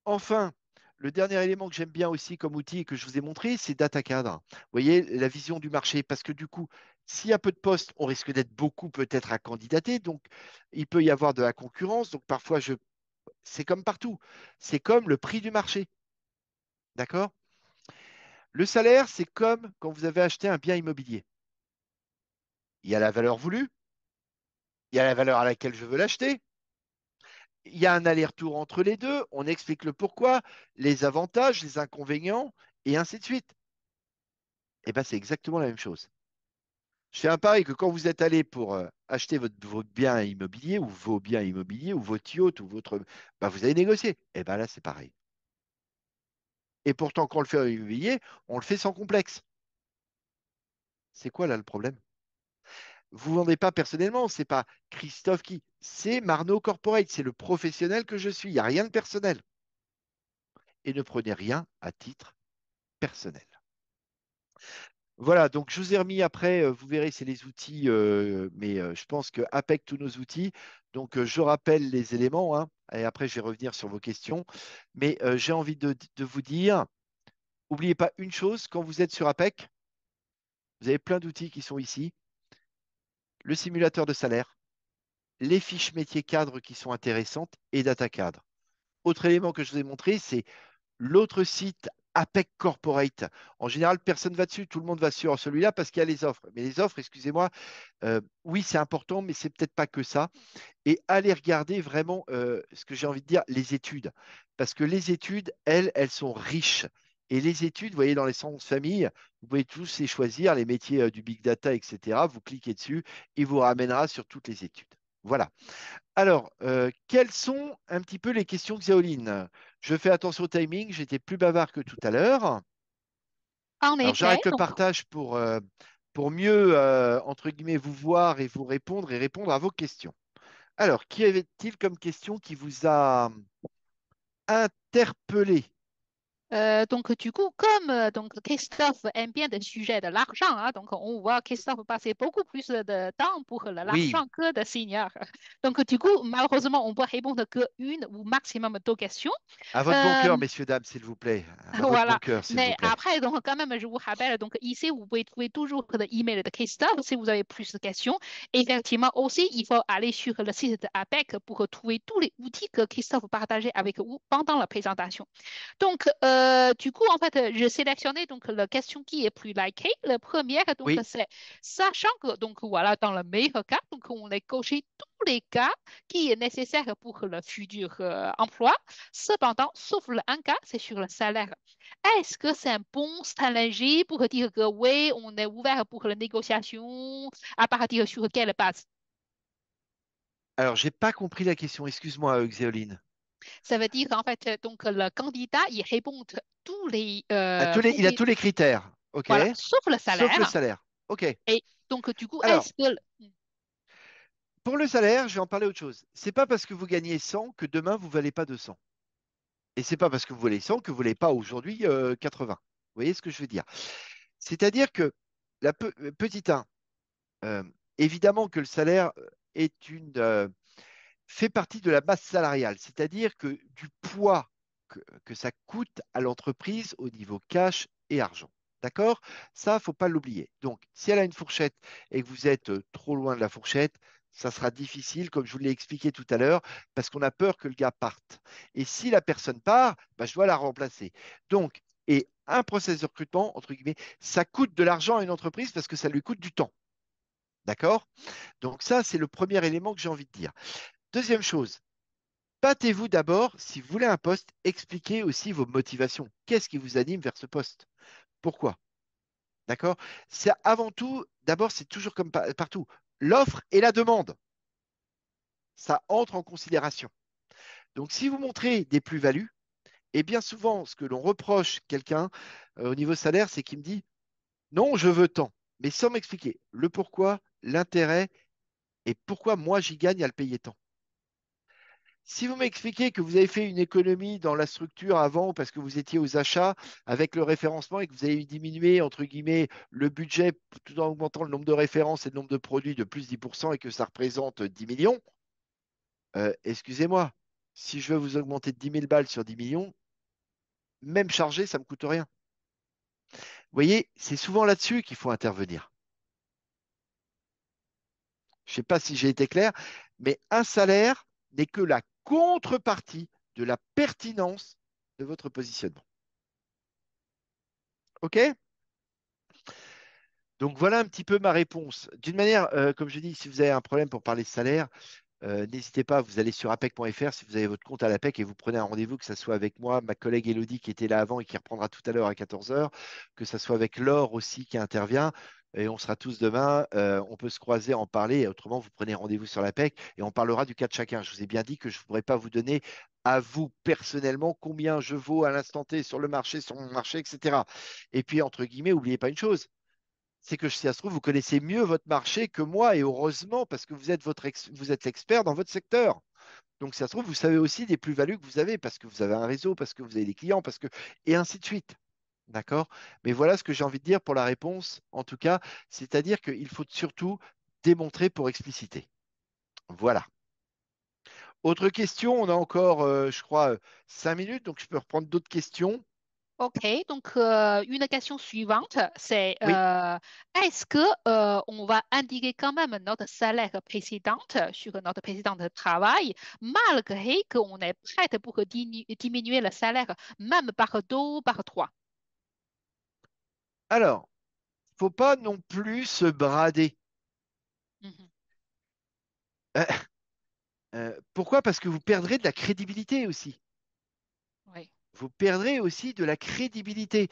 Speaker 2: Enfin, le dernier élément que j'aime bien aussi comme outil et que je vous ai montré, c'est Data Cadre. Vous voyez, la vision du marché. Parce que du coup, s'il y a peu de postes, on risque d'être beaucoup peut-être à candidater. Donc, il peut y avoir de la concurrence. Donc, parfois, c'est comme partout. C'est comme le prix du marché. D'accord? Le salaire, c'est comme quand vous avez acheté un bien immobilier. Il y a la valeur voulue, il y a la valeur à laquelle je veux l'acheter, il y a un aller-retour entre les deux, on explique le pourquoi, les avantages, les inconvénients, et ainsi de suite. Et bien, c'est exactement la même chose. Je fais un pari que quand vous êtes allé pour acheter votre bien immobilier, ou vos biens immobiliers, ou votre yacht, ou votre. Ben, vous avez négocié. Et bien là, c'est pareil. Et pourtant, quand on le fait en immobilier, on le fait sans complexe. C'est quoi là le problème? Vous ne vendez pas personnellement, c'est pas Christophe qui, c'est Marno Corporate, c'est le professionnel que je suis. Il n'y a rien de personnel. Et ne prenez rien à titre personnel. Voilà, donc je vous ai remis après, vous verrez, c'est les outils, mais je pense que APEC tous nos outils. Donc je rappelle les éléments, hein, et après je vais revenir sur vos questions. Mais j'ai envie de vous dire, n'oubliez pas une chose, quand vous êtes sur APEC, vous avez plein d'outils qui sont ici. Le simulateur de salaire, les fiches métiers cadres qui sont intéressantes et data cadre. Autre élément que je vous ai montré, c'est l'autre site APEC Corporate. En général, personne ne va dessus, tout le monde va sur celui-là parce qu'il y a les offres. Mais les offres, excusez-moi, oui, c'est important, mais c'est peut-être pas que ça. Et allez regarder vraiment ce que j'ai envie de dire, les études. Parce que les études, elles sont riches. Et les études, vous voyez, dans les 111 familles, vous pouvez tous les choisir, les métiers du big data, etc. Vous cliquez dessus, il vous ramènera sur toutes les études. Voilà. Alors, quelles sont un petit peu les questions, Xaoline? Je fais attention au timing, j'étais plus bavard que tout à l'heure.
Speaker 1: En
Speaker 2: Alors,
Speaker 1: effet,
Speaker 2: j'arrête le
Speaker 1: donc,
Speaker 2: partage pour mieux, entre guillemets, vous voir et vous répondre et répondre à vos questions. Alors, qui avait-il comme question qui vous a interpellé?
Speaker 1: Donc, du coup, comme donc Christophe aime bien le sujet de l'argent, hein, donc on voit Christophe passer beaucoup plus de temps pour
Speaker 2: Oui,
Speaker 1: l'argent que de senior. Donc, du coup, malheureusement, on peut répondre que une ou maximum deux questions.
Speaker 2: à votre bon
Speaker 1: Euh,
Speaker 2: cœur, messieurs, dames, s'il vous plaît. À votre bon
Speaker 1: Voilà.
Speaker 2: cœur, s'il vous
Speaker 1: Mais
Speaker 2: plaît.
Speaker 1: après, donc, quand même, je vous rappelle, donc, ici, vous pouvez trouver toujours l'email de Christophe si vous avez plus de questions. Effectivement, aussi, il faut aller sur le site de APEC pour trouver tous les outils que Christophe partageait avec vous pendant la présentation. Donc, du coup, en fait, je sélectionnais donc la question qui est plus likée. La première, donc,
Speaker 2: Oui.
Speaker 1: c'est sachant que, donc, voilà, dans le meilleur cas, donc, on a coché tous les cas qui est nécessaire pour le futur emploi. Cependant, sauf le un cas, c'est sur le salaire. Est-ce que c'est un bon stratégie pour dire que oui, on est ouvert pour la négociation à partir sur quelle base?
Speaker 2: Alors, j'ai pas compris la question. Excuse-moi, Xéoline.
Speaker 1: Ça veut dire, en fait, donc, le candidat, il répond tous les
Speaker 2: Il a tous les critères. OK.
Speaker 1: voilà, sauf le
Speaker 2: Sauf le
Speaker 1: salaire.
Speaker 2: salaire. OK.
Speaker 1: Et donc, du coup,
Speaker 2: Alors,
Speaker 1: est-ce que...
Speaker 2: pour le salaire, je vais en parler autre chose. C'est pas parce que vous gagnez 100 que demain vous valez pas 200. Et c'est pas parce que vous valez 100 que vous valez pas aujourd'hui 80. Vous voyez ce que je veux dire? C'est-à-dire que petit 1, euh, évidemment que le salaire fait partie de la masse salariale, c'est-à-dire que du poids que ça coûte à l'entreprise au niveau cash et argent. D'accord? Ça, il ne faut pas l'oublier. Donc, si elle a une fourchette et que vous êtes trop loin de la fourchette, ça sera difficile, comme je vous l'ai expliqué tout à l'heure, parce qu'on a peur que le gars parte. Et si la personne part, bah, je dois la remplacer. Donc, et un process de recrutement, entre guillemets, ça coûte de l'argent à une entreprise parce que ça lui coûte du temps. D'accord? Donc ça, c'est le premier élément que j'ai envie de dire. Deuxième chose, battez-vous d'abord, si vous voulez un poste, expliquez aussi vos motivations. Qu'est-ce qui vous anime vers ce poste? Pourquoi? D'accord? C'est avant tout, d'abord, c'est toujours comme partout. L'offre et la demande, ça entre en considération. Donc, si vous montrez des plus-values, et bien souvent, ce que l'on reproche quelqu'un au niveau salaire, c'est qu'il me dit non, je veux tant, mais sans m'expliquer le pourquoi, l'intérêt et pourquoi moi j'y gagne à le payer tant. Si vous m'expliquez que vous avez fait une économie dans la structure avant parce que vous étiez aux achats avec le référencement et que vous avez diminué, entre guillemets, le budget tout en augmentant le nombre de références et le nombre de produits de plus 10% et que ça représente 10 millions, excusez-moi, si je veux vous augmenter de 10 000 balles sur 10 millions, même chargé, ça ne me coûte rien. Vous voyez, c'est souvent là-dessus qu'il faut intervenir. Je ne sais pas si j'ai été clair, mais un salaire n'est que la contrepartie de la pertinence de votre positionnement. OK? Donc voilà un petit peu ma réponse. D'une manière, comme je dis, si vous avez un problème pour parler de salaire, n'hésitez pas, vous allez sur apec.fr si vous avez votre compte à l'APEC et vous prenez un rendez-vous, que ce soit avec moi, ma collègue Elodie qui était là avant et qui reprendra tout à l'heure à 14 heures, que ce soit avec Laure aussi qui intervient. Et on sera tous demain, on peut se croiser, en parler. Et autrement, vous prenez rendez-vous sur l'APEC et on parlera du cas de chacun. Je vous ai bien dit que je ne pourrais pas vous donner à vous personnellement combien je vaux à l'instant T sur le marché, sur mon marché, etc. Et puis, entre guillemets, n'oubliez pas une chose, c'est que si ça se trouve, vous connaissez mieux votre marché que moi, et heureusement, parce que vous êtes l'expert dans votre secteur. Donc, si ça se trouve, vous savez aussi des plus-values que vous avez, parce que vous avez un réseau, parce que vous avez des clients, et ainsi de suite. D'accord? Mais voilà ce que j'ai envie de dire pour la réponse, en tout cas, c'est-à-dire qu'il faut surtout démontrer pour expliciter. Voilà. Autre question, on a encore, je crois, 5 minutes, donc je peux reprendre d'autres questions.
Speaker 1: OK, donc une question suivante, c'est
Speaker 2: Oui.
Speaker 1: est-ce que on va indiquer quand même notre salaire précédent sur notre précédent de travail, malgré qu'on est prêt pour diminuer le salaire, même par deux ou par trois?
Speaker 2: Alors, faut pas non plus se brader.
Speaker 1: Mhm.
Speaker 2: Pourquoi? Parce que vous perdrez de la crédibilité aussi.
Speaker 1: Oui.
Speaker 2: Vous perdrez aussi de la crédibilité.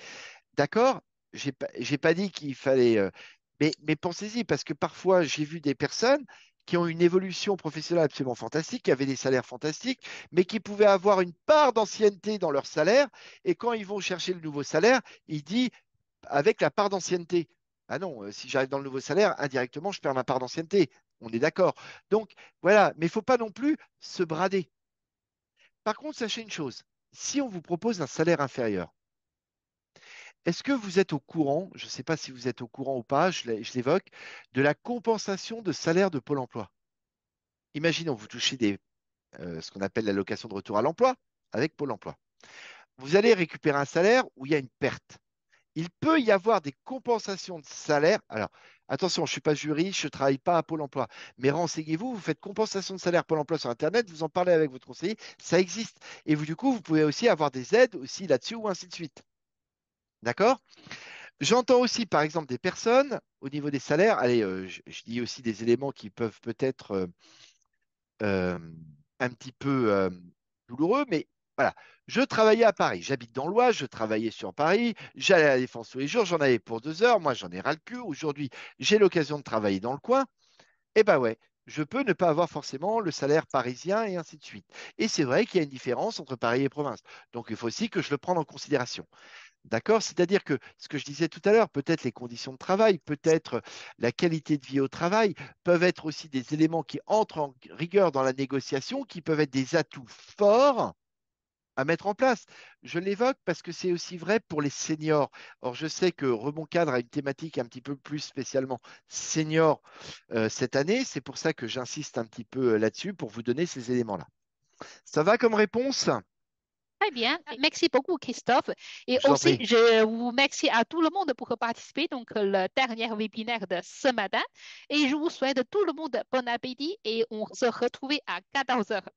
Speaker 2: D'accord? J'ai pas dit qu'il fallait. Mais pensez-y, parce que parfois, j'ai vu des personnes qui ont une évolution professionnelle absolument fantastique, qui avaient des salaires fantastiques, mais qui pouvaient avoir une part d'ancienneté dans leur salaire. Et quand ils vont chercher le nouveau salaire, ils disent avec la part d'ancienneté. Ah non, si j'arrive dans le nouveau salaire, indirectement, je perds ma part d'ancienneté. On est d'accord. Donc, voilà. Mais il ne faut pas non plus se brader. Par contre, sachez une chose, si on vous propose un salaire inférieur, est-ce que vous êtes au courant, je ne sais pas si vous êtes au courant ou pas, je l'évoque, de la compensation de salaire de Pôle emploi? Imaginons, vous touchez ce qu'on appelle l'allocation de retour à l'emploi avec Pôle emploi. Vous allez récupérer un salaire où il y a une perte. Il peut y avoir des compensations de salaire. Alors, attention, je ne suis pas juriste, je ne travaille pas à Pôle emploi, mais renseignez-vous, vous faites compensation de salaire Pôle emploi sur Internet, vous en parlez avec votre conseiller, ça existe. Et vous, du coup, vous pouvez aussi avoir des aides aussi là-dessus ou ainsi de suite. D'accord? J'entends aussi, par exemple, des personnes au niveau des salaires. Allez, je dis aussi des éléments qui peuvent peut-être euh, un petit peu douloureux, mais voilà. Je travaillais à Paris, j'habite dans l'Oise, je travaillais sur Paris, j'allais à la Défense tous les jours, j'en avais pour 2 heures, moi j'en ai ras le cul. Aujourd'hui, j'ai l'occasion de travailler dans le coin, et ben ouais, je peux ne pas avoir forcément le salaire parisien et ainsi de suite. Et c'est vrai qu'il y a une différence entre Paris et province. Donc il faut aussi que je le prenne en considération. D'accord? C'est-à-dire que ce que je disais tout à l'heure, peut-être les conditions de travail, peut-être la qualité de vie au travail, peuvent être aussi des éléments qui entrent en rigueur dans la négociation, qui peuvent être des atouts forts à mettre en place. Je l'évoque parce que c'est aussi vrai pour les seniors. Or, je sais que Rebond Cadre a une thématique un petit peu plus spécialement senior cette année. C'est pour ça que j'insiste un petit peu là-dessus pour vous donner ces éléments-là. Ça va comme réponse?
Speaker 1: Très bien. Merci beaucoup, Christophe. Et
Speaker 2: Je vous en
Speaker 1: aussi,
Speaker 2: prie.
Speaker 1: je vous remercie à tout le monde pour participer donc le dernier webinaire de ce matin. Et je vous souhaite tout le monde bon appétit et on se retrouve à 14 heures.